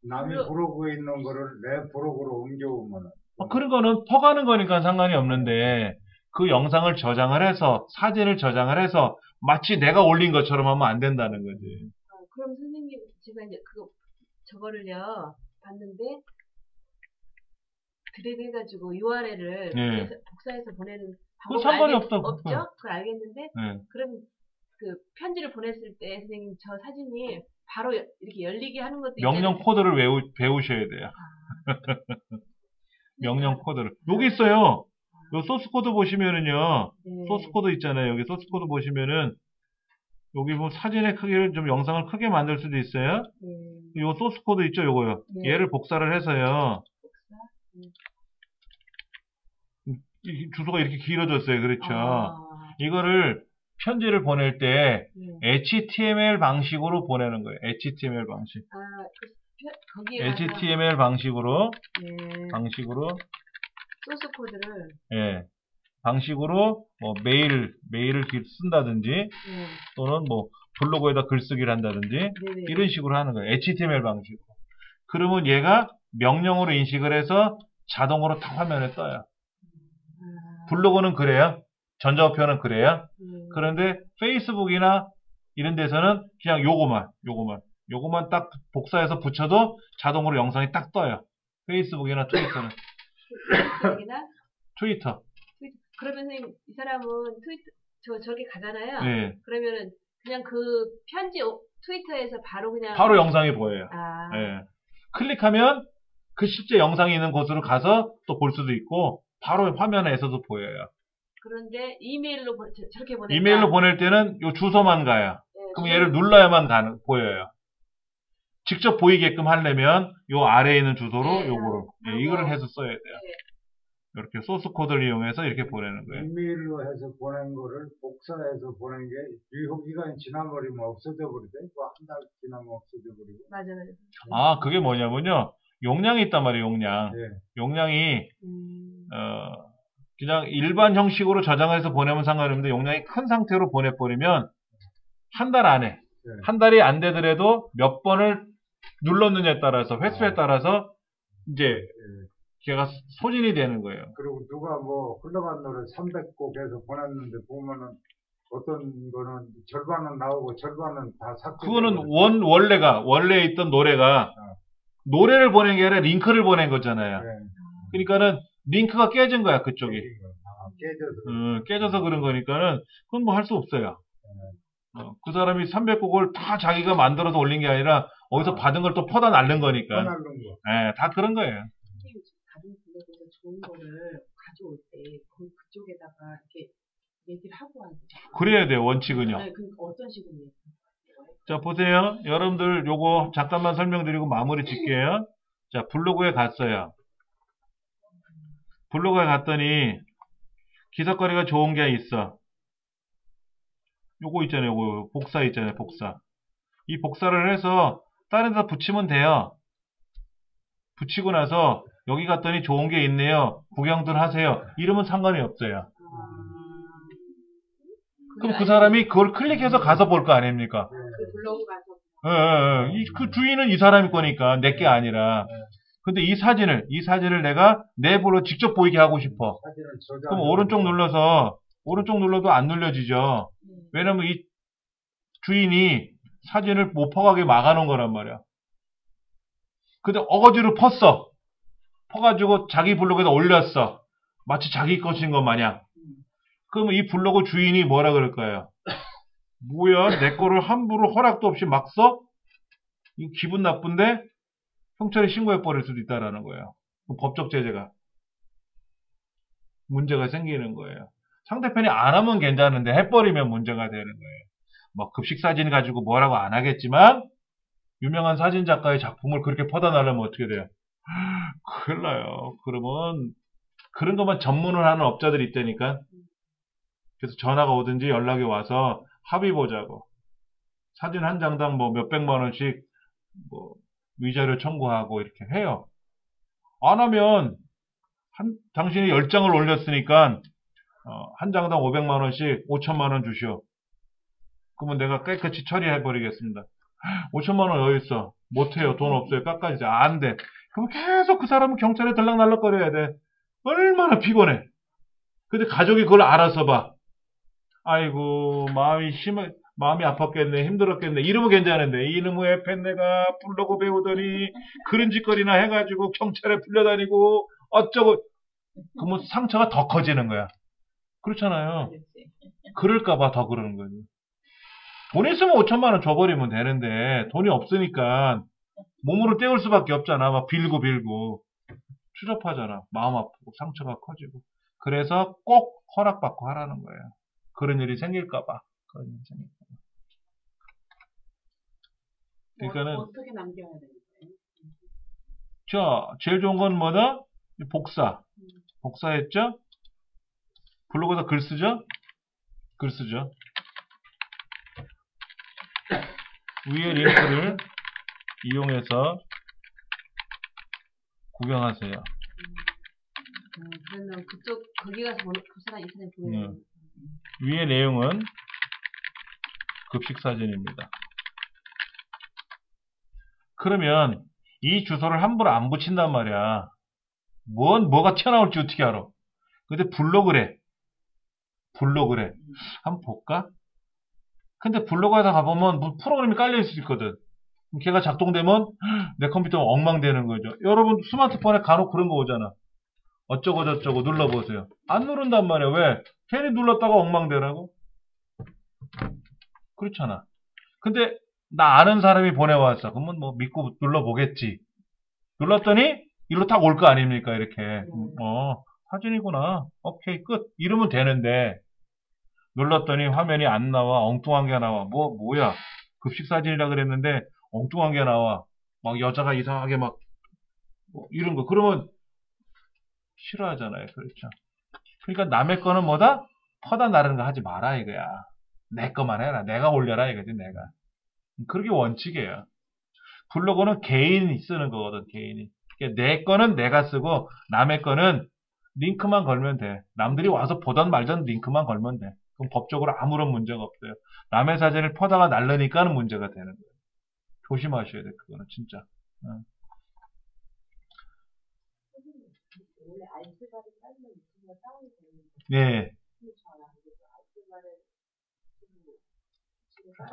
남이 블로그에 있는 거를 내 블로그로 옮겨오면은. 그런 거는 퍼가는 거니까 상관이 없는데 그 영상을 저장을 해서 사진을 저장을 해서 마치 내가 올린 것처럼 하면 안 된다는 거지. 그럼 선생님 제가 이제 저거를요 봤는데 드래그 해가지고 URL을 복사해서 보내는 방법이 상관이 없죠. 그걸 알겠는데 그럼 그 편지를 보냈을 때 선생님 저 사진이 바로 이렇게 열리게 하는 것도 명령 코드를 배우셔야 돼요. 명령 코드를. 여기 있어요. 요 소스 코드 보시면은요. 소스 코드 있잖아요. 여기 소스 코드 보시면은 여기 사진의 크기를 좀 영상을 크게 만들 수도 있어요. 요 소스 코드 있죠, 요거요. 네. 얘를 복사를 해서요. 복사. 이 주소가 이렇게 길어졌어요. 그렇죠. 아, 이거를 편지를 보낼 때 네. HTML 방식으로 보내는 거예요. HTML 방식. 아, 거기에 가서 HTML 방식으로 네. 소스 코드를 예. 방식으로 뭐 메일을 쓴다든지 네. 또는 뭐 블로그에다 글쓰기를 한다든지 네네. 이런 식으로 하는 거예요. HTML 방식으로. 그러면 얘가 명령어로 인식을 해서 자동으로 다 화면에 떠요. 아, 블로그는 그래요. 전자우표는 그래요. 네. 그런데 페이스북이나 이런 데서는 그냥 요거만 딱 복사해서 붙여도 자동으로 영상이 딱 떠요. 페이스북이나 트위터는. 페이스북이나 트위터. 그러면 이 사람은 저렇게 가잖아요. 네. 그러면은 그냥 그 편지 트위터에서 바로 그냥 바로 영상이 보여요. 아, 예. 클릭하면 그 실제 영상이 있는 곳으로 가서 또 볼 수도 있고 바로 화면에서도 보여요. 그런데 이메일로 저렇게 보낸다. 이메일로 보낼 때는 요 주소만 가요. 네, 그럼 얘를 눌러야만 보여요. 직접 보이게끔 하려면 요 아래에 있는 주소로 네, 요거를 이거를 해서 써야 돼요. 네. 이렇게 소스 코드를 이용해서 이렇게 보내는 거예요. 이메일로 해서 보낸 거를 복사해서 보낸 게 유효기간이 지나버리면 없어져 버리대. 뭐 한 달 지나면 없어져 버리고. 맞아요. 아, 그게 뭐냐면요. 용량이 있단 말이에요, 용량. 네. 용량이 음, 그냥 일반 형식으로 저장해서 보내면 상관없는데 용량이 큰 상태로 보내버리면 한 달 안에 네. 한 달이 안 되더라도 몇 번을 눌렀느냐에 따라서 횟수에 따라서 이제 네. 걔가 소진이 되는 거예요. 그리고 누가 뭐 흘러간 노래 300곡 해서 보냈는데 보면은 어떤 거는 절반은 나오고 절반은 다 삭제. 그거는 원래 있던 노래가 노래를 보낸 게 아니라 링크를 보낸 거잖아요. 네. 그러니까는 링크가 깨진 거야, 그쪽이. 깨져서. 깨져서 그런 거니까는 그건 뭐 할 수 없어요. 그 사람이 300곡을 다 자기가 만들어서 올린 게 아니라 어디서 받은 걸 또 퍼다 날른 거니까. 퍼날른 거. 예, 다 그런 거예요. 선생님 다른 블로그에서 좋은 거를 가져올 때 그쪽에다가 이렇게 얘기를 하고 하는 그래야 돼요, 원칙은요. 네, 그 어떤 식으로 얘기해요? 자, 보세요. 여러분들 요거 잠깐만 설명드리고 마무리 짓게요. 자, 블로그에 갔어요. 블로그에 갔더니 기사거리가 좋은 게 있어. 요거 있잖아요. 요거 복사 있잖아요. 복사. 이 복사를 해서 다른 데다 붙이면 돼요. 붙이고 나서 여기 갔더니 좋은 게 있네요. 구경들 하세요. 이러면 상관이 없어요. 그럼 그 사람이 그걸 클릭해서 가서 볼 거 아닙니까? 그 블로그 가서 그 주인은 이 사람이 거니까 내 게 아니라. 근데 이 사진을 내가 내 볼로 직접 보이게 하고 싶어. 그럼 오른쪽 눌러도 안 눌려지죠. 왜냐면 이 주인이 사진을 못 퍼가게 막아놓은 거란 말이야. 근데 어거지로 퍼가지고 자기 블로그에다 올렸어. 마치 자기 것인 것 마냥. 그러면 이 블로그 주인이 뭐라 그럴 거예요? 뭐야, 내 거를 함부로 허락도 없이 막 써? 이거 기분 나쁜데? 경찰에 신고해 버릴 수도 있다라는 거예요. 법적 제재가. 문제가 생기는 거예요. 상대편이 안 하면 괜찮은데 해버리면 문제가 되는 거예요. 뭐 급식 사진 가지고 뭐라고 안 하겠지만 유명한 사진 작가의 작품을 그렇게 퍼다 날려면 어떻게 돼요? 큰일 나요. 그러면 그런 것만 전문을 하는 업자들이 있다니까. 그래서 전화가 오든지 연락이 와서 합의 보자고. 사진 한 장당 뭐 몇백만 원씩 뭐 위자료 청구하고 이렇게 해요. 안 하면 당신이 10장을 올렸으니까 한 장당 500만 원씩 5천만 원 주시오. 그러면 내가 깨끗이 처리해 버리겠습니다. 5천만 원 어디 있어? 못해요. 돈 없어요. 깎아주세요. 안 돼. 그럼 계속 그 사람은 경찰에 들락날락거려야 돼. 얼마나 피곤해. 근데 가족이 그걸 알아서 봐. 아이고 마음이 아팠겠네, 힘들었겠네, 이러면 괜찮은데, 이놈의 팬네가 블로그 배우더니 그런 짓거리나 해가지고 경찰에 불려다니고, 어쩌고, 그러면 상처가 더 커지는 거야. 그렇잖아요. 그럴까봐 더 그러는 거지. 돈 있으면 5천만 원 줘버리면 되는데, 돈이 없으니까 몸으로 때울 수밖에 없잖아. 막 빌고. 추접하잖아. 마음 아프고, 상처가 커지고. 그래서 꼭 허락받고 하라는 거예요. 그런 일이 생길까봐. 그러니까는 어떻게 남겨야 되는데? 제일 좋은 건 뭐다? 복사. 복사했죠? 블로그에다 글 쓰죠? 글 쓰죠. 위에 링크를 이용해서 구경하세요. 그러면 거기 가서 그 사람 이 사람이 보여요. 위의 내용은 급식 사진입니다. 그러면 이 주소를 함부로 안 붙인단 말이야. 뭐가 튀어나올지 어떻게 알아? 근데 블로그래. 블로그래. 한번 볼까? 근데 블로그에다 가보면 뭐 프로그램이 깔려 있을 수 있거든. 그럼 걔가 작동되면 내 컴퓨터가 엉망되는 거죠. 여러분 스마트폰에 간혹 그런 거 오잖아. 어쩌고 저쩌고 눌러보세요. 안 누른단 말이야. 왜? 괜히 눌렀다가 엉망되라고? 그렇잖아. 근데 나 아는 사람이 보내왔어. 그러면 뭐 믿고 눌러보겠지. 눌렀더니 이리로 딱 올 거 아닙니까? 이렇게. 사진이구나. 오케이 끝. 이러면 되는데 눌렀더니 화면이 안 나와. 엉뚱한 게 나와. 뭐야. 급식 사진이라 그랬는데 엉뚱한 게 나와. 막 여자가 이상하게 막 이런 거. 그러면 싫어하잖아요. 그렇죠. 그러니까 남의 거는 뭐다? 퍼다 나르는 거 하지 마라 이거야. 내 거만 해라. 내가 올려라 이거지 내가. 그게 원칙이에요. 블로그는 개인이 쓰는 거거든. 개인이. 그러니까 내 거는 내가 쓰고 남의 거는 링크만 걸면 돼. 남들이 와서 보던 말던 링크만 걸면 돼. 그럼 법적으로 아무런 문제가 없어요. 남의 사진을 퍼다가 날르니까는 문제가 되는 거예요. 조심하셔야 돼. 그거는 진짜. 원래 알츠바를 깔면 유튜브가 다운이 되는 네.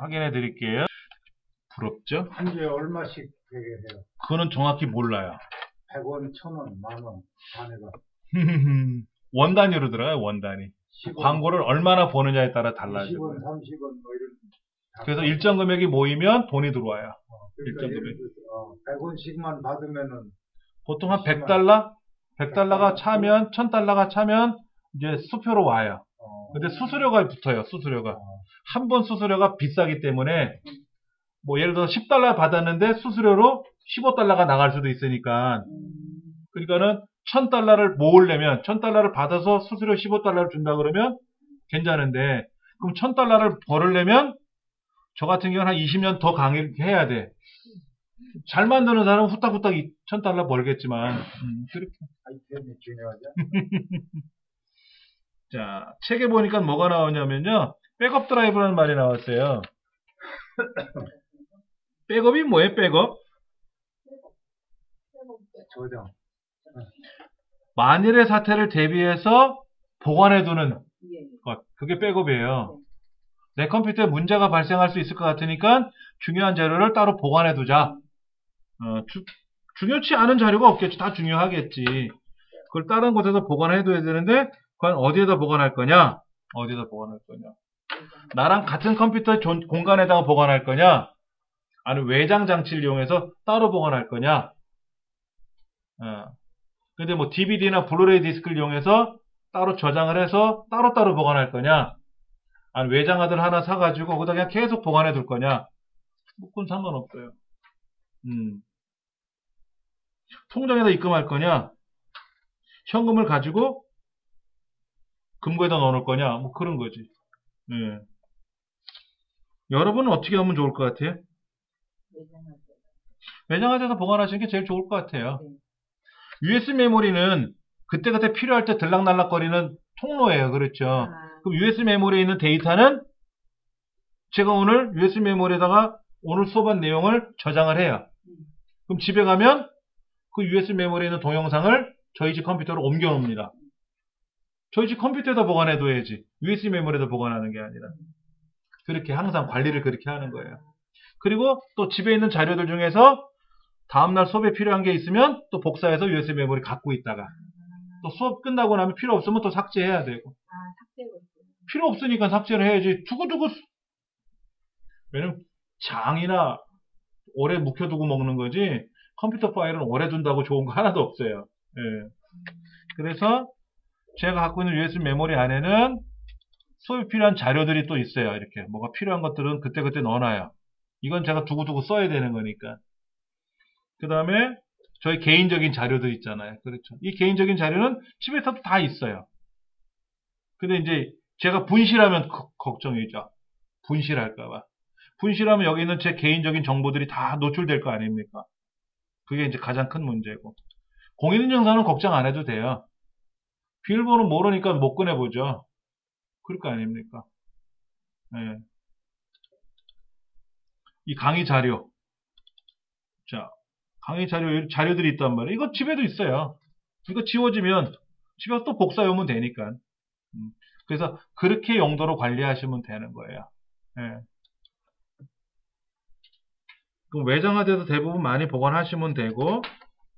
확인해 드릴게요. 부럽죠? 한 주에 얼마씩 되게 해요? 그거는 정확히 몰라요. 100원, 1000원, 만원, 단위가. 원 단위로 들어가요, 원 단위. 10원, 광고를 얼마나 보느냐에 따라 달라져요. 20원, 30원 뭐 이런. 그래서 일정 금액이 모이면 돈이 들어와요. 그러니까 일정 예를 들어서 100원씩만 받으면은 보통 한 100달러? 100달러가 차면, 1000달러가 차면 이제 수표로 와요. 근데 수수료가 붙어요, 수수료가. 한 번 수수료가 비싸기 때문에 뭐 예를 들어 10달러 받았는데 수수료로 15달러가 나갈 수도 있으니까. 그러니까는 1000달러를 모으려면 1000달러를 받아서 수수료 15달러를 준다 그러면 괜찮은데 그럼 1000달러를 벌으려면 저 같은 경우는 한 20년 더 강의해야 돼. 잘 만드는 사람은 후딱후딱 1000달러 벌겠지만 그렇게. 아이템이 중요하죠. 자, 책에 보니까 뭐가 나오냐면요. 백업 드라이브라는 말이 나왔어요. 백업이 뭐예요, 백업? 저장. 만일의 사태를 대비해서 보관해두는 것. 그게 백업이에요. 내 컴퓨터에 문제가 발생할 수 있을 것 같으니까 중요한 자료를 따로 보관해두자. 중요치 않은 자료가 없겠지. 다 중요하겠지. 그걸 다른 곳에서 보관해둬야 되는데 그건 어디에다 보관할 거냐? 어디에다 보관할 거냐? 나랑 같은 컴퓨터 공간에다가 보관할 거냐? 아니면 외장 장치를 이용해서 따로 보관할 거냐? 근데 뭐 DVD나 블루레이 디스크를 이용해서 따로 저장을 해서 따로따로 보관할 거냐? 아니면 외장하드를 하나 사가지고 거기다 그냥 계속 보관해 둘 거냐? 뭐 그건 상관없어요. 통장에다 입금할 거냐? 현금을 가지고 금고에다 넣어놓을 거냐? 뭐 그런 거지. 예. 여러분은 어떻게 하면 좋을 것 같아요? 외장하드에서 보관하시는 게 제일 좋을 것 같아요. USB 메모리는 그때그때 필요할 때 들락날락거리는 통로예요. 그렇죠? 그럼 USB 메모리에 있는 데이터는 제가 오늘 USB 메모리에다가 오늘 수업한 내용을 저장을 해요. 그럼 집에 가면 그 USB 메모리에 있는 동영상을 저희 집 컴퓨터로 옮겨 놓습니다. 저희 집 컴퓨터에다 보관해둬야지. USB 메모리에다 보관하는 게 아니라. 그렇게 항상 관리를 그렇게 하는 거예요. 그리고 또 집에 있는 자료들 중에서 다음날 수업에 필요한 게 있으면 또 복사해서 USB 메모리 갖고 있다가 또 수업 끝나고 나면 필요 없으면 또 삭제해야 되고. 필요 없으니까 삭제를 해야지. 두고두고. 왜냐면 장이나 오래 묵혀두고 먹는 거지 컴퓨터 파일은 오래 둔다고 좋은 거 하나도 없어요. 예. 그래서 제가 갖고 있는 USB 메모리 안에는 수업에 필요한 자료들이 또 있어요. 이렇게 뭐가 필요한 것들은 그때그때 넣어놔요. 이건 제가 두고두고 써야 되는 거니까. 그 다음에 저희 개인적인 자료들 있잖아요. 그렇죠. 이 개인적인 자료는 집에서도 다 있어요. 근데 이제 제가 분실하면 걱정이죠. 분실할까봐. 분실하면 여기 있는 제 개인적인 정보들이 다 노출될 거 아닙니까? 그게 이제 가장 큰 문제고. 공인인증서는 걱정 안 해도 돼요. 비밀번호 모르니까 못 꺼내보죠. 그럴 거 아닙니까? 네. 이 강의 자료. 자, 강의 자료들이 있단 말이에요. 이거 집에도 있어요. 이거 지워지면 집에 또 복사해 오면 되니까. 그래서 그렇게 용도로 관리하시면 되는 거예요. 예. 그럼 외장하드에서 대부분 많이 보관하시면 되고,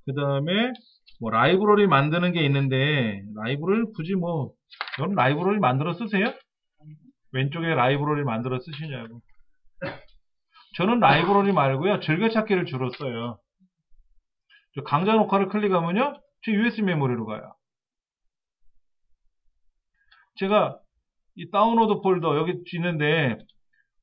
그 다음에 뭐 라이브러리 만드는 게 있는데, 라이브러리 굳이 뭐 여러분 라이브러리 만들어 쓰세요? 왼쪽에 라이브러리 만들어 쓰시냐고. 저는 라이브러리 말고요, 즐겨찾기를 주로 써요. 강좌 녹화를 클릭하면요, 제 USB 메모리로 가요. 제가 이 다운로드 폴더 여기 있는데,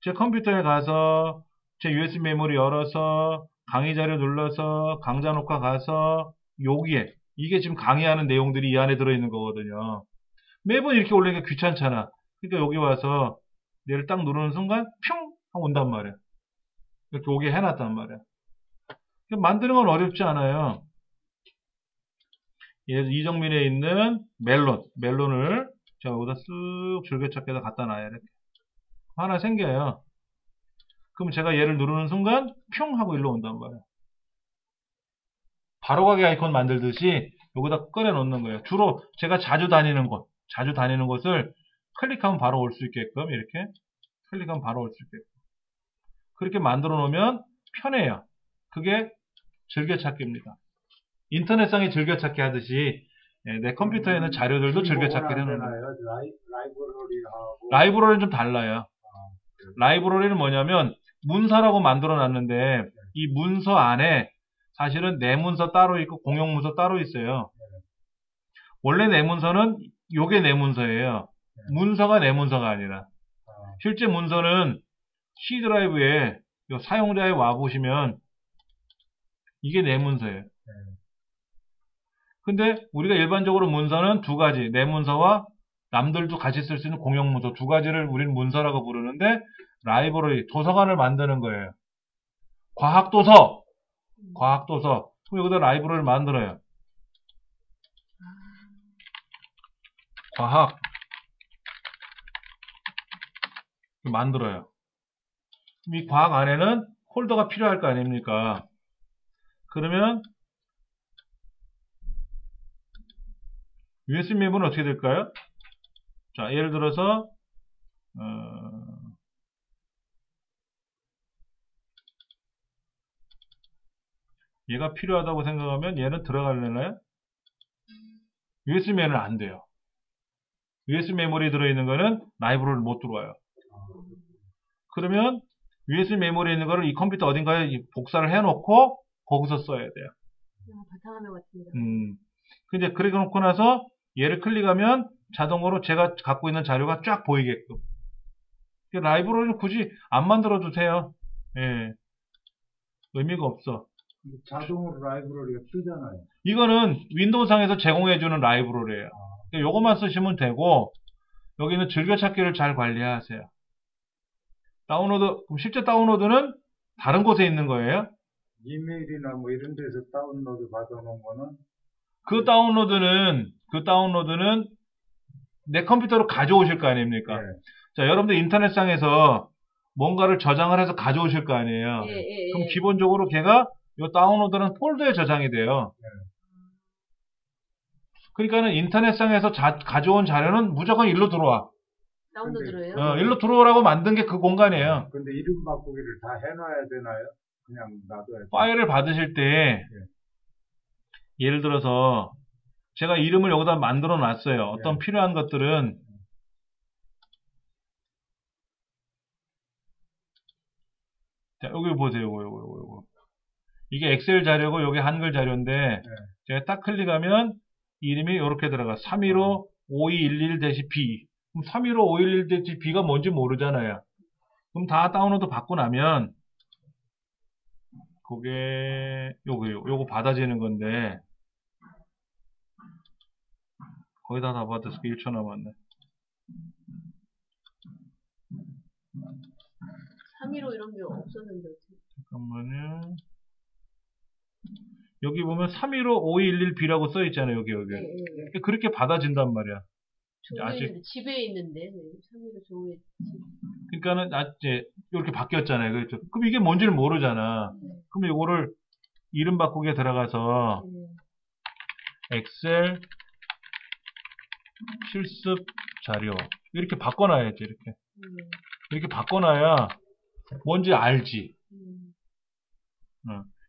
제 컴퓨터에 가서 제 USB 메모리 열어서 강의 자료 눌러서 강좌 녹화 가서 여기에 이게 지금 강의하는 내용들이 이 안에 들어있는 거거든요. 매번 이렇게 올리기가 귀찮잖아. 그러니까 여기 와서 얘를 딱 누르는 순간 뿅 하고 온단 말이야. 이렇게 오게 해놨단 말이야. 만드는 건 어렵지 않아요. 이정민에 있는 멜론을 제가 여기다 쓱 줄기찾기에다 갖다 놔야 이렇게 하나 생겨요. 그럼 제가 얘를 누르는 순간 뿅 하고 일로 온단 말이에요. 바로가기 아이콘 만들듯이 여기다 꺼내 놓는 거예요. 주로 제가 자주 다니는 곳을 클릭하면 바로 올 수 있게끔 이렇게 클릭하면 바로 올 수 있게끔 그렇게 만들어 놓으면 편해요. 그게 즐겨찾기입니다. 인터넷상의 즐겨찾기 하듯이 내 컴퓨터에 있는 자료들도 즐겨찾기를 해놓는 거예요. 라이브러리는 좀 달라요. 라이브러리는 뭐냐면 문서라고 만들어 놨는데 이 문서 안에 사실은 내 문서 따로 있고 공용 문서 따로 있어요. 원래 내 문서는 요게 내 문서예요. 문서가 내 문서가 아니라 실제 문서는 C 드라이브에 사용자에 와 보시면 이게 내 문서예요. 근데 우리가 일반적으로 문서는 두 가지, 내 문서와 남들도 같이 쓸 수 있는 공용 문서 두 가지를 우리는 문서라고 부르는데 라이브러리, 도서관을 만드는 거예요. 과학도서. 그럼 여기다 라이브러리를 만들어요. 과학. 만들어요. 이 과학 안에는 폴더가 필요할 거 아닙니까? 그러면 USB 메모는 어떻게 될까요? 자, 예를 들어서 얘가 필요하다고 생각하면 얘는 들어갈려나요? USB 메모는 안 돼요. USB 메모리에 들어있는 거는 라이브러리를 못 들어와요. 그러면 USB 메모리에 있는 거를 이 컴퓨터 어딘가에 복사를 해놓고 거기서 써야 돼요. 바탕화면 같습니다. 근데 그렇게 놓고 나서 얘를 클릭하면 자동으로 제가 갖고 있는 자료가 쫙 보이게끔. 라이브러리를 굳이 안 만들어도 돼요. 예. 의미가 없어. 자동으로 라이브러리가 뜨잖아요. 이거는 윈도우상에서 제공해주는 라이브러리예요. 요것만 쓰시면 되고 여기는 즐겨찾기를 잘 관리하세요. 다운로드, 그럼 실제 다운로드는 다른 곳에 있는 거예요? 이메일이나 뭐 이런 데서 다운로드 받아놓은 거는 그 다운로드는 내 컴퓨터로 가져오실 거 아닙니까? 네. 자, 여러분들 인터넷상에서 뭔가를 저장을 해서 가져오실 거 아니에요? 그럼 기본적으로 걔가 이 다운로드는 폴더에 저장이 돼요. 그러니까는 인터넷상에서 가져온 자료는 무조건 일로 들어와. 다운로드로요? 일로 들어오라고 만든 게 그 공간이에요. 근데 이름 바꾸기를 다 해놔야 되나요? 그냥 놔둬야 돼요? 파일을 받으실 때 예를 들어서 제가 이름을 여기다 만들어 놨어요. 어떤 필요한 것들은 자, 여기 보세요. 요거. 이게 엑셀 자료고 여기 한글 자료인데 제가 딱 클릭하면 이름이 이렇게 들어가. 315-5211-B. 그럼 315-5211-B가 뭔지 모르잖아요. 그럼 다 다운로드 받고 나면 그게 요거 받아지는 건데 거의 다 받았을 게 1초 남았네. 315 이런 게 없었는데 어떻게. 잠깐만요. 여기 보면 315-5211B라고 써 있잖아요. 여기. 네, 네. 그렇게 받아진단 말이야. 조에 아직- 있는데, 집에 있는데 315 조에. 그러니까는 이제 이렇게 바뀌었잖아요. 그렇죠? 그럼 이게 뭔지를 모르잖아. 그럼 이거를 이름 바꾸기에 들어가서 엑셀 실습 자료 이렇게 바꿔놔야지. 이렇게 바꿔놔야 뭔지 알지.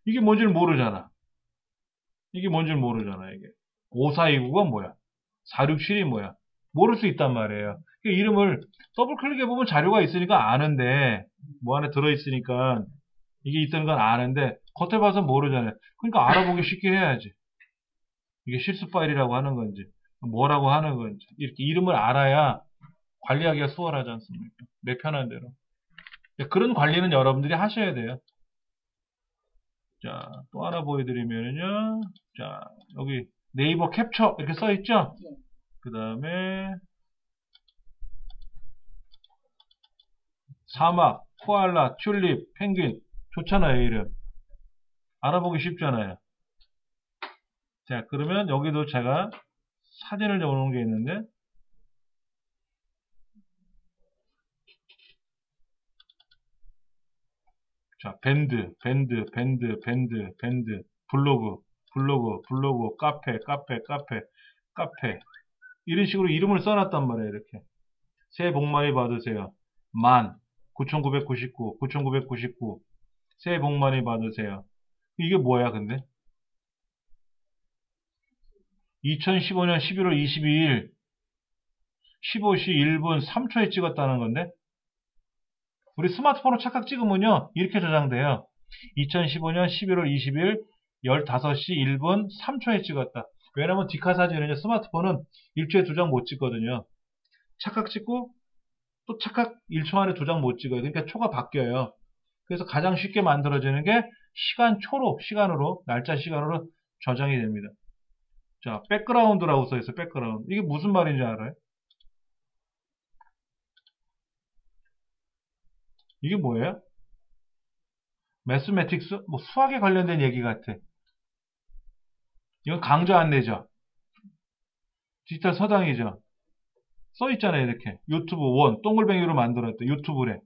이게 뭔지를 모르잖아. 이게 5429가 뭐야? 467이 뭐야? 모를 수 있단 말이에요. 이름을 더블 클릭해보면 자료가 있으니까 아는데, 뭐 안에 들어있으니까, 이게 있다는 건 아는데, 겉에 봐서 모르잖아요. 그러니까 알아보기 쉽게 해야지. 이게 실습 파일이라고 하는 건지, 뭐라고 하는 건지, 이렇게 이름을 알아야 관리하기가 수월하지 않습니까? 내 편한 대로. 그런 관리는 여러분들이 하셔야 돼요. 자, 또 하나 보여드리면요. 자, 여기 네이버 캡처 이렇게 써있죠? 그 다음에 사막, 코알라, 튤립, 펭귄 좋잖아요. 이름 알아보기 쉽잖아요. 자, 그러면 여기도 제가 사진을 넣어놓은 게 있는데 자, 밴드, 블로그, 카페 이런 식으로 이름을 써놨단 말이에요. 이렇게 새해 복 많이 받으세요. 19,999 새해 복 많이 받으세요. 이게 뭐야 근데? 2015년 11월 22일 15시 1분 3초에 찍었다는 건데 우리 스마트폰으로 착각 찍으면요 이렇게 저장돼요. 2015년 11월 20일 15시 1분 3초에 찍었다. 왜냐면 디카 사진은요 스마트폰은 1초에 2장 못 찍거든요. 착각 찍고 또 착각 1초 안에 2장 못 찍어요. 그러니까 초가 바뀌어요. 그래서 가장 쉽게 만들어지는 게 시간으로 날짜 시간으로 저장이 됩니다. 자, 백그라운드라고 써있어요. 백그라운드. 이게 무슨 말인지 알아요? 이게 뭐예요? 매스매틱스? 뭐 수학에 관련된 얘기 같아. 이건 강좌 안내죠. 디지털 서당이죠. 써있잖아요. 이렇게. 유튜브 원, 동글뱅이로 만들었대. 유튜브래.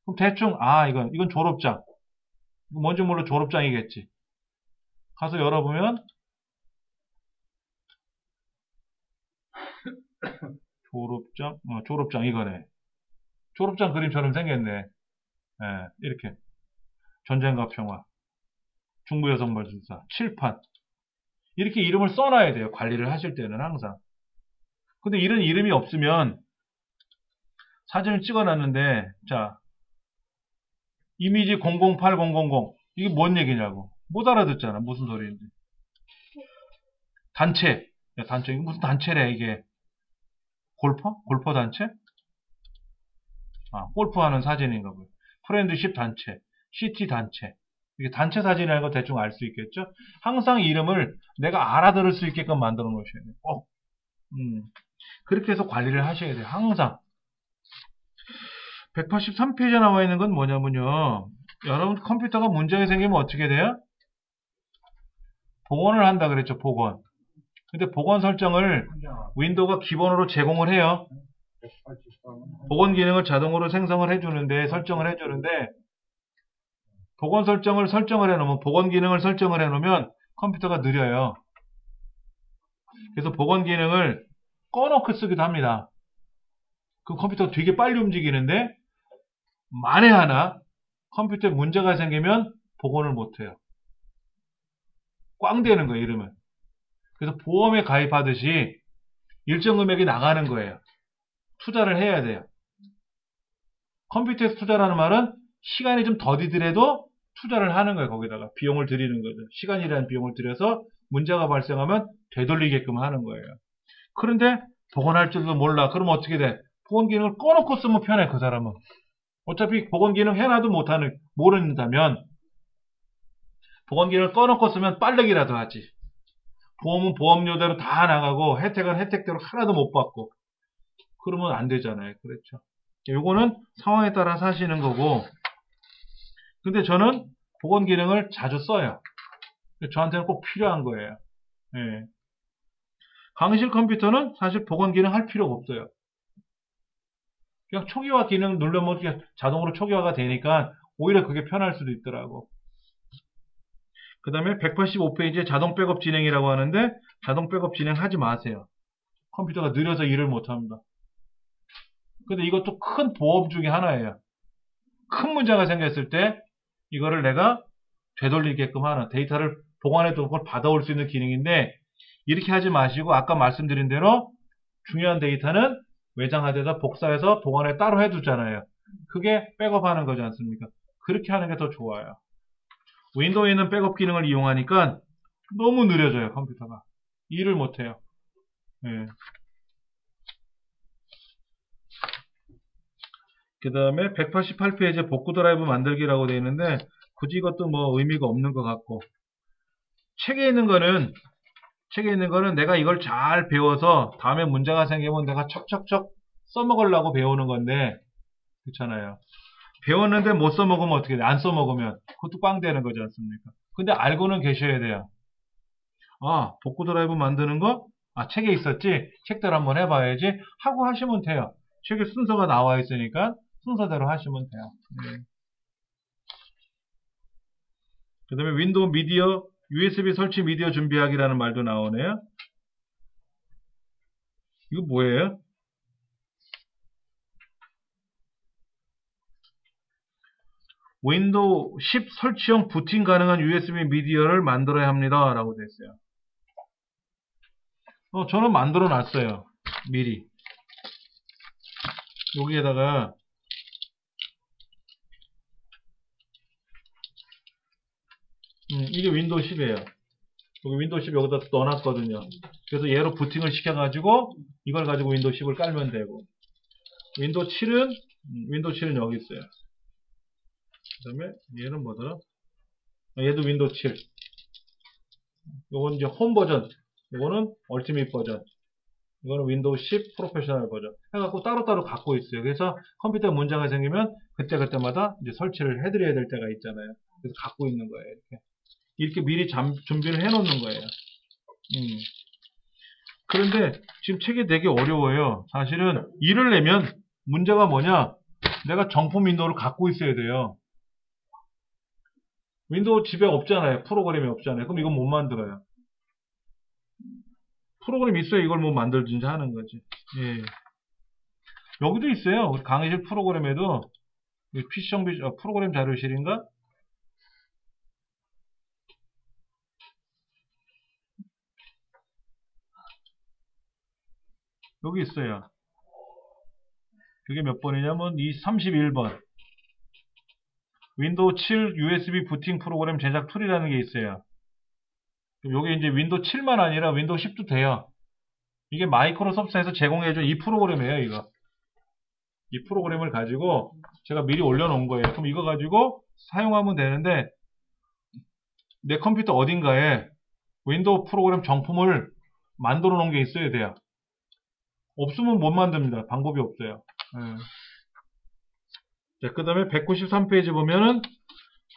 그럼 대충, 이건 졸업장. 뭔지 몰라 졸업장이겠지. 가서 열어보면, 졸업장 이거네. 졸업장 그림처럼 생겼네. 이렇게. 전쟁과 평화. 중부여성발전사. 칠판. 이렇게 이름을 써놔야 돼요. 관리를 하실 때는 항상. 근데 이런 이름이 없으면 사진을 찍어놨는데 자 이미지 008000 이게 뭔 얘기냐고 못 알아듣잖아. 무슨 소리인지. 단체. 단체 이게 무슨 단체래 이게. 골퍼 단체? 골프하는 사진인가 보요. 프렌드십 단체, 시티 단체. 이게 단체 사진이라는 거 대충 알 수 있겠죠? 항상 이름을 내가 알아들을 수 있게끔 만들어 놓으셔야 돼요. 그렇게 해서 관리를 하셔야 돼요. 항상. 183페이지에 나와 있는 건 뭐냐면요. 여러분 컴퓨터가 문제가 생기면 어떻게 돼요? 복원을 한다 그랬죠. 복원. 근데 복원 설정을 윈도우가 기본으로 제공을 해요. 복원 기능을 자동으로 생성을 해주는데 설정을 해주는데 복원 기능을 설정을 해놓으면 컴퓨터가 느려요. 그래서 복원 기능을 꺼놓고 쓰기도 합니다. 그 컴퓨터가 되게 빨리 움직이는데 만에 하나 컴퓨터에 문제가 생기면 복원을 못해요. 꽝 되는 거예요. 이러면. 그래서 보험에 가입하듯이 일정 금액이 나가는 거예요. 투자를 해야 돼요. 컴퓨터에서 투자라는 말은 시간이 좀 더디더라도 투자를 하는 거예요. 거기다가 비용을 들이는 거죠. 시간이라는 비용을 들여서 문제가 발생하면 되돌리게끔 하는 거예요. 그런데 복원할 줄도 몰라. 그럼 어떻게 돼? 복원 기능을 꺼놓고 쓰면 편해. 그 사람은. 어차피 복원 기능 해놔도 모른다면 보건 기능을 꺼놓고 쓰면 빨래기라도 하지. 보험은 보험료대로 다 나가고 혜택은 혜택대로 하나도 못 받고 그러면 안 되잖아요. 그렇죠. 요거는 상황에 따라 사시는 거고, 근데 저는 보건 기능을 자주 써요. 저한테는 꼭 필요한 거예요. 예. 강의실 컴퓨터는 사실 보건 기능 할 필요가 없어요. 그냥 초기화 기능 누르면 자동으로 초기화가 되니까 오히려 그게 편할 수도 있더라고. 그 다음에 185페이지에 자동 백업 진행이라고 하는데 자동 백업 진행하지 마세요. 컴퓨터가 느려서 일을 못합니다. 근데 이것도 큰 보험 중에 하나예요. 큰 문제가 생겼을 때 이거를 내가 되돌리게끔 하는, 데이터를 보관해두고 그걸 받아올 수 있는 기능인데, 이렇게 하지 마시고 아까 말씀드린 대로 중요한 데이터는 외장하드에다 복사해서 보관에 따로 해두잖아요. 그게 백업하는 거지 않습니까? 그렇게 하는 게 더 좋아요. 윈도우에 있는 백업 기능을 이용하니까 너무 느려져요. 컴퓨터가 일을 못해요. 예. 그 다음에 188페이지에 복구 드라이브 만들기라고 되어 있는데 굳이 이것도 뭐 의미가 없는 것 같고, 책에 있는 거는 내가 이걸 잘 배워서 다음에 문제가 생기면 내가 척척척 써먹으려고 배우는 건데, 그렇잖아요. 배웠는데 못 써먹으면 어떻게 돼? 안 써먹으면 그것도 꽝 되는 거지 않습니까? 근데 알고는 계셔야 돼요. 아, 복구 드라이브 만드는 거? 아, 책에 있었지? 책대로 한번 해봐야지 하고 하시면 돼요. 책에 순서가 나와 있으니까 순서대로 하시면 돼요. 네. 그 다음에 윈도우 미디어, USB 설치 미디어 준비하기라는 말도 나오네요. 이거 뭐예요? 윈도우 10 설치형 부팅 가능한 USB 미디어를 만들어야 합니다. 라고 됐어요. 저는 만들어 놨어요. 미리. 여기에다가 이게 윈도우 10이에요. 여기 윈도우 10 여기다 넣어놨거든요. 그래서 얘로 부팅을 시켜가지고 이걸 가지고 윈도우 10을 깔면 되고, 윈도우 7은 여기 있어요. 그 다음에 얘는 뭐더라? 얘도 윈도우 7. 요건 이제 홈 버전, 요거는 얼티밋 버전, 이거는 윈도우 10 프로페셔널 버전 해갖고 따로따로 갖고 있어요. 그래서 컴퓨터에 문제가 생기면 그때그때마다 이제 설치를 해드려야 될 때가 있잖아요. 그래서 갖고 있는 거예요. 이렇게 미리 준비를 해 놓는 거예요. 그런데 지금 책이 되게 어려워요. 사실은 일을 내면 문제가 뭐냐, 내가 정품 윈도우를 갖고 있어야 돼요. 윈도우 집에 없잖아요. 프로그램이 없잖아요. 그럼 이건 못 만들어요. 프로그램 있어야 이걸 뭐 만들든지 하는 거지. 예. 여기도 있어요. 강의실 프로그램에도 PC 정비 프로그램 자료실인가? 여기 있어요. 그게 몇 번이냐면 이 31번. 윈도우 7 USB 부팅 프로그램 제작 툴이라는 게 있어요. 요게 이제 윈도우 7만 아니라 윈도우 10도 돼요. 이게 마이크로소프트에서 제공해준 이 프로그램이에요, 이거. 이 프로그램을 가지고 제가 미리 올려놓은 거예요. 그럼 이거 가지고 사용하면 되는데, 내 컴퓨터 어딘가에 윈도우 프로그램 정품을 만들어 놓은 게 있어야 돼요. 없으면 못 만듭니다. 방법이 없어요. 자, 그 다음에 193페이지 보면은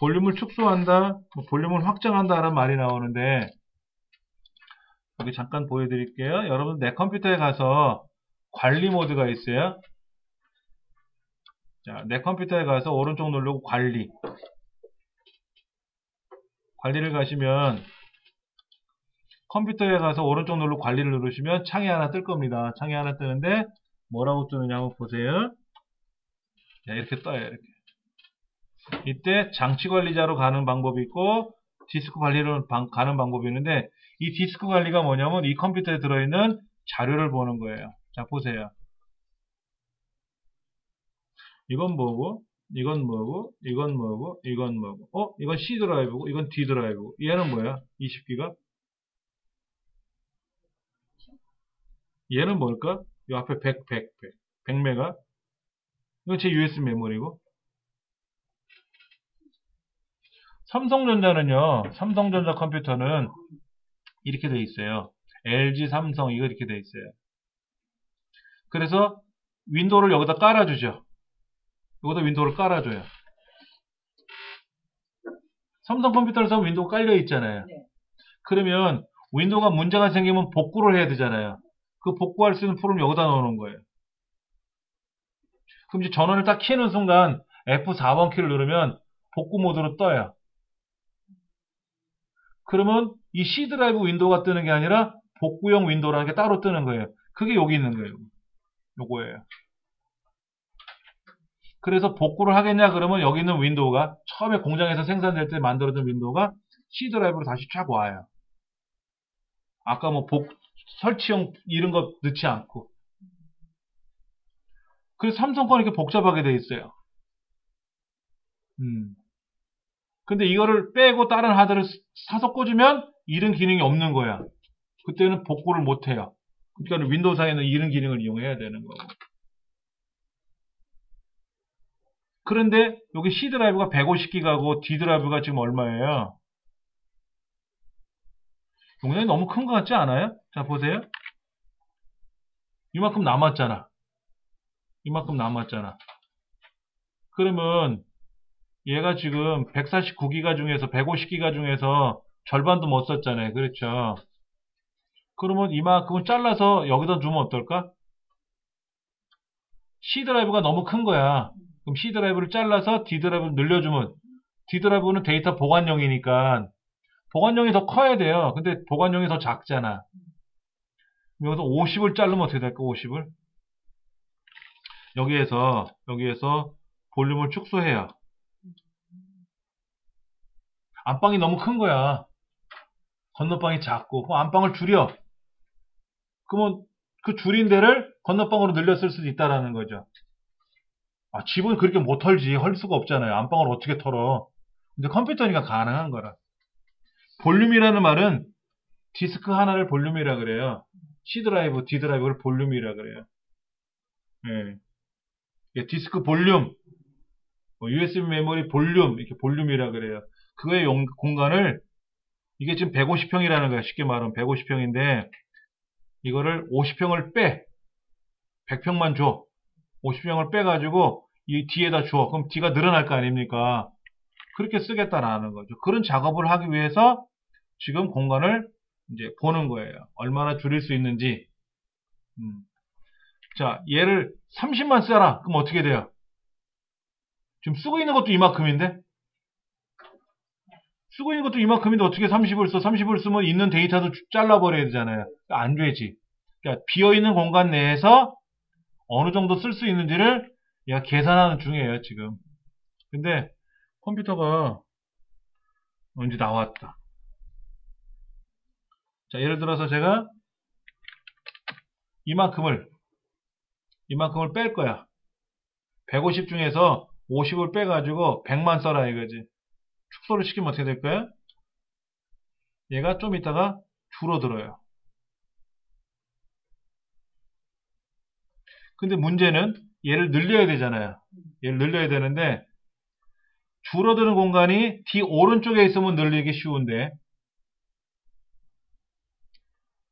볼륨을 축소한다, 볼륨을 확장한다 라는 말이 나오는데, 여기 잠깐 보여드릴게요. 여러분 내 컴퓨터에 가서 관리 모드가 있어요. 자, 내 컴퓨터에 가서 오른쪽 누르고 관리를 가시면, 컴퓨터에 가서 오른쪽 누르고 관리를 누르시면 창이 하나 뜰 겁니다. 창이 하나 뜨는데 뭐라고 뜨느냐 한번 보세요. 자, 이렇게 떠요. 이렇게. 이때 장치 관리자로 가는 방법이 있고 디스크 관리로 가는 방법이 있는데, 이 디스크 관리가 뭐냐면 이 컴퓨터에 들어있는 자료를 보는 거예요. 자, 보세요. 이건 뭐고, 이건 뭐고, 이건 뭐고, 이건 뭐고, 이건 C 드라이브고, 이건 D 드라이브고, 얘는 뭐야? 20기가? 얘는 뭘까? 이 앞에 100메가? 이건 제 USB 메모리고, 삼성전자 컴퓨터는 이렇게 돼 있어요. LG, 삼성 이거 이렇게 돼 있어요. 그래서 윈도우를 여기다 깔아주죠. 여기다 윈도우를 깔아줘요. 삼성 컴퓨터에서 윈도우 깔려 있잖아요. 네. 그러면 윈도우가 문제가 생기면 복구를 해야 되잖아요. 그 복구할 수 있는 프로그램 여기다 넣어놓은 거예요. 그럼 이제 전원을 딱 켜는 순간 F4번 키를 누르면 복구 모드로 떠요. 그러면 이 C 드라이브 윈도우가 뜨는 게 아니라 복구용 윈도우라는 게 따로 뜨는 거예요. 그게 여기 있는 거예요. 요거예요. 그래서 복구를 하겠냐 그러면 여기 있는 윈도우가 처음에 공장에서 생산될 때 만들어진 윈도우가 C 드라이브로 다시 쫙 와요. 아까 뭐 설치용 이런 거 넣지 않고. 그래서 삼성 건 이렇게 복잡하게 돼 있어요. 근데 이거를 빼고 다른 하드를 사서 꽂으면 이런 기능이 없는 거야. 그때는 복구를 못 해요. 그러니까 윈도우상에는 이런 기능을 이용해야 되는 거고. 그런데 여기 C 드라이브가 150기가고 D 드라이브가 지금 얼마예요? 용량이 너무 큰 것 같지 않아요? 자, 보세요. 이만큼 남았잖아. 이만큼 남았잖아. 그러면 얘가 지금 149기가 중에서 150기가 중에서 절반도 못 썼잖아요. 그렇죠? 그러면 이만큼은 잘라서 여기다 두면 어떨까? C 드라이브가 너무 큰 거야. 그럼 C 드라이브를 잘라서 D 드라이브를 늘려주면 D 드라이브는 데이터 보관용이니까 보관용이 더 커야 돼요. 근데 보관용이 더 작잖아. 여기서 50을 자르면 어떻게 될까? 50을 여기에서 볼륨을 축소해요. 안방이 너무 큰 거야. 건너방이 작고 그럼 안방을 줄여. 그러면 그 줄인 데를 건너방으로 늘렸을 수도 있다라는 거죠. 아, 집은 그렇게 못 털지. 헐 수가 없잖아요. 안방을 어떻게 털어. 근데 컴퓨터니까 가능한 거라. 볼륨이라는 말은 디스크 하나를 볼륨이라 그래요. C 드라이브, D 드라이브를 볼륨이라 그래요. 예. 디스크 볼륨, USB 메모리 볼륨, 이렇게 볼륨이라 그래요. 그거의 공간을, 이게 지금 150평이라는 거야. 쉽게 말하면 150평인데, 이거를 50평을 빼. 100평만 줘. 50평을 빼가지고, 이 D에다 줘. 그럼 D가 늘어날 거 아닙니까? 그렇게 쓰겠다라는 거죠. 그런 작업을 하기 위해서 지금 공간을 이제 보는 거예요. 얼마나 줄일 수 있는지. 자, 얘를 30만 써라. 그럼 어떻게 돼요? 지금 쓰고 있는 것도 이만큼인데? 쓰고 있는 것도 이만큼인데 어떻게 30을 써? 30을 쓰면 있는 데이터도 잘라버려야 되잖아요. 안 되지. 그러니까 비어있는 공간 내에서 어느 정도 쓸 수 있는지를 얘가 계산하는 중이에요, 지금. 근데 컴퓨터가 언제 나왔다. 자, 예를 들어서 제가 이만큼을 뺄 거야. 150 중에서 50을 빼가지고 100만 써라 이거지. 축소를 시키면 어떻게 될 거야? 얘가 좀 이따가 줄어들어요. 근데 문제는 얘를 늘려야 되잖아요. 얘를 늘려야 되는데 줄어드는 공간이 D 오른쪽에 있으면 늘리기 쉬운데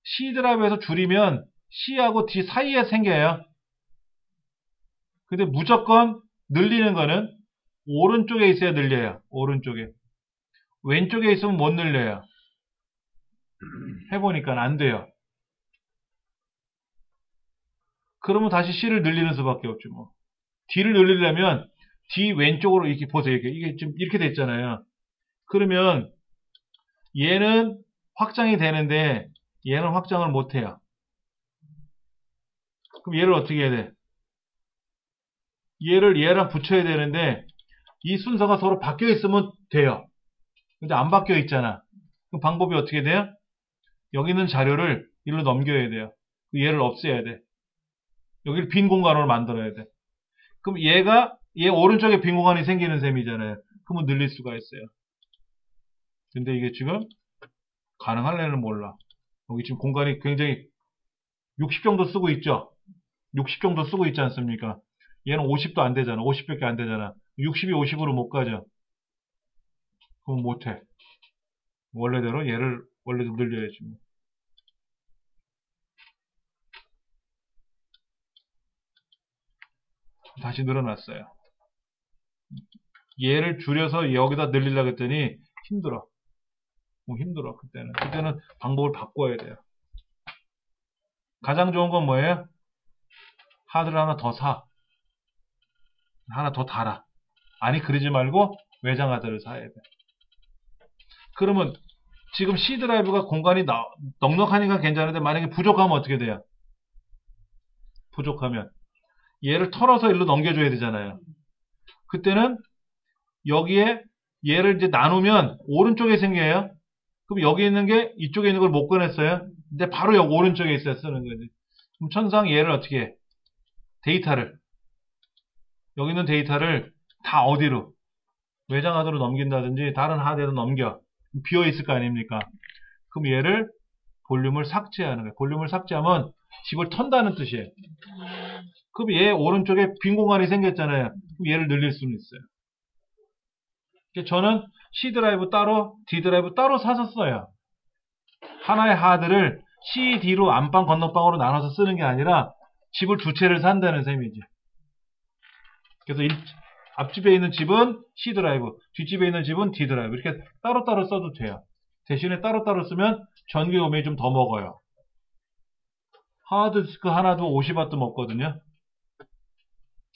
C 드라이브에서 줄이면 C하고 D 사이에 생겨요. 근데 무조건 늘리는 거는 오른쪽에 있어야 늘려요. 오른쪽에. 왼쪽에 있으면 못 늘려요. 해보니까 안 돼요. 그러면 다시 C를 늘리는 수밖에 없죠, 뭐. D를 늘리려면 D 왼쪽으로 이렇게 보세요. 이게 지금 이렇게 됐잖아요. 그러면 얘는 확장이 되는데 얘는 확장을 못 해요. 그럼 얘를 어떻게 해야 돼? 얘를 얘랑 붙여야 되는데 이 순서가 서로 바뀌어 있으면 돼요. 근데 안 바뀌어 있잖아. 그럼 방법이 어떻게 돼요? 여기 있는 자료를 이리로 넘겨야 돼요. 얘를 없애야 돼. 여기를 빈 공간으로 만들어야 돼. 그럼 얘 오른쪽에 빈 공간이 생기는 셈이잖아요. 그러면 늘릴 수가 있어요. 근데 이게 지금 가능할래는 몰라. 여기 지금 공간이 굉장히 60 정도 쓰고 있죠? 60 정도 쓰고 있지 않습니까? 얘는 50도 안 되잖아. 50밖에 안 되잖아. 60이 50으로 못 가죠. 그럼 못해. 원래대로 얘를 원래대로 늘려야지. 뭐. 다시 늘어났어요. 얘를 줄여서 여기다 늘리려고 했더니 힘들어. 힘들어. 그때는 방법을 바꿔야 돼요. 가장 좋은 건 뭐예요? 하드를 하나 더 사. 하나 더 달아. 아니, 그러지 말고 외장 하드를 사야 돼. 그러면 지금 C 드라이브가 공간이 넉넉하니까 괜찮은데 만약에 부족하면 어떻게 돼요? 부족하면 얘를 털어서 일로 넘겨줘야 되잖아요. 그때는 여기에 얘를 이제 나누면 오른쪽에 생겨요. 그럼 여기 있는 게 이쪽에 있는 걸 못 꺼냈어요. 근데 바로 여기 오른쪽에 있어야 쓰는 거지. 그럼 천상 얘를 어떻게 해? 데이터를 여기 있는 데이터를 다 어디로? 외장 하드로 넘긴다든지 다른 하드로 넘겨. 비어 있을 거 아닙니까? 그럼 얘를 볼륨을 삭제하는 거예요. 볼륨을 삭제하면 집을 턴다는 뜻이에요. 그럼 얘 오른쪽에 빈 공간이 생겼잖아요. 그럼 얘를 늘릴 수는 있어요. 저는 C 드라이브 따로, D 드라이브 따로 사서 써요. 하나의 하드를 C, D로 안방, 건너방으로 나눠서 쓰는 게 아니라 집을 두 채를 산다는 셈이지. 그래서 앞집에 있는 집은 C 드라이브, 뒷집에 있는 집은 D 드라이브 이렇게 따로따로 써도 돼요. 대신에 따로따로 쓰면 전기 요금이 좀 더 먹어요. 하드디스크 하나도 50W 먹거든요.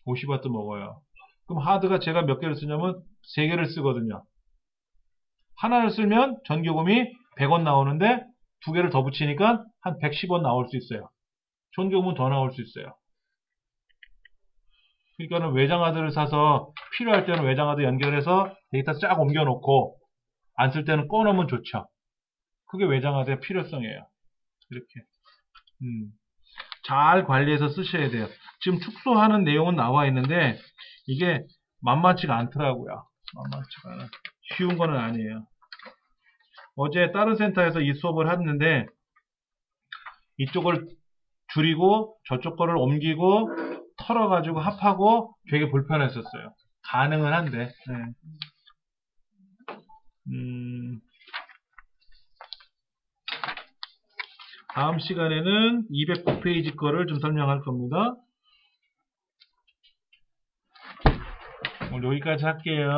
50W 먹어요. 그럼 하드가 제가 몇 개를 쓰냐면 3개를 쓰거든요. 하나를 쓰면 전기요금이 100원 나오는데 2개를 더 붙이니까 한 110원 나올 수 있어요. 전기요금은 더 나올 수 있어요. 그러니까는 외장하드를 사서 필요할 때는 외장하드 연결해서 데이터 쫙 옮겨놓고 안 쓸 때는 꺼놓으면 좋죠. 그게 외장하드의 필요성이에요. 이렇게 잘 관리해서 쓰셔야 돼요. 지금 축소하는 내용은 나와 있는데 이게 만만치가 않더라고요. 만만치가 않아. 쉬운 거는 아니에요. 어제 다른 센터에서 이 수업을 했는데 이쪽을 줄이고 저쪽 거를 옮기고 털어가지고 합하고 되게 불편했었어요. 가능은 한데. 다음 시간에는 209페이지 거를 좀 설명할 겁니다. 오늘 여기까지 할게요.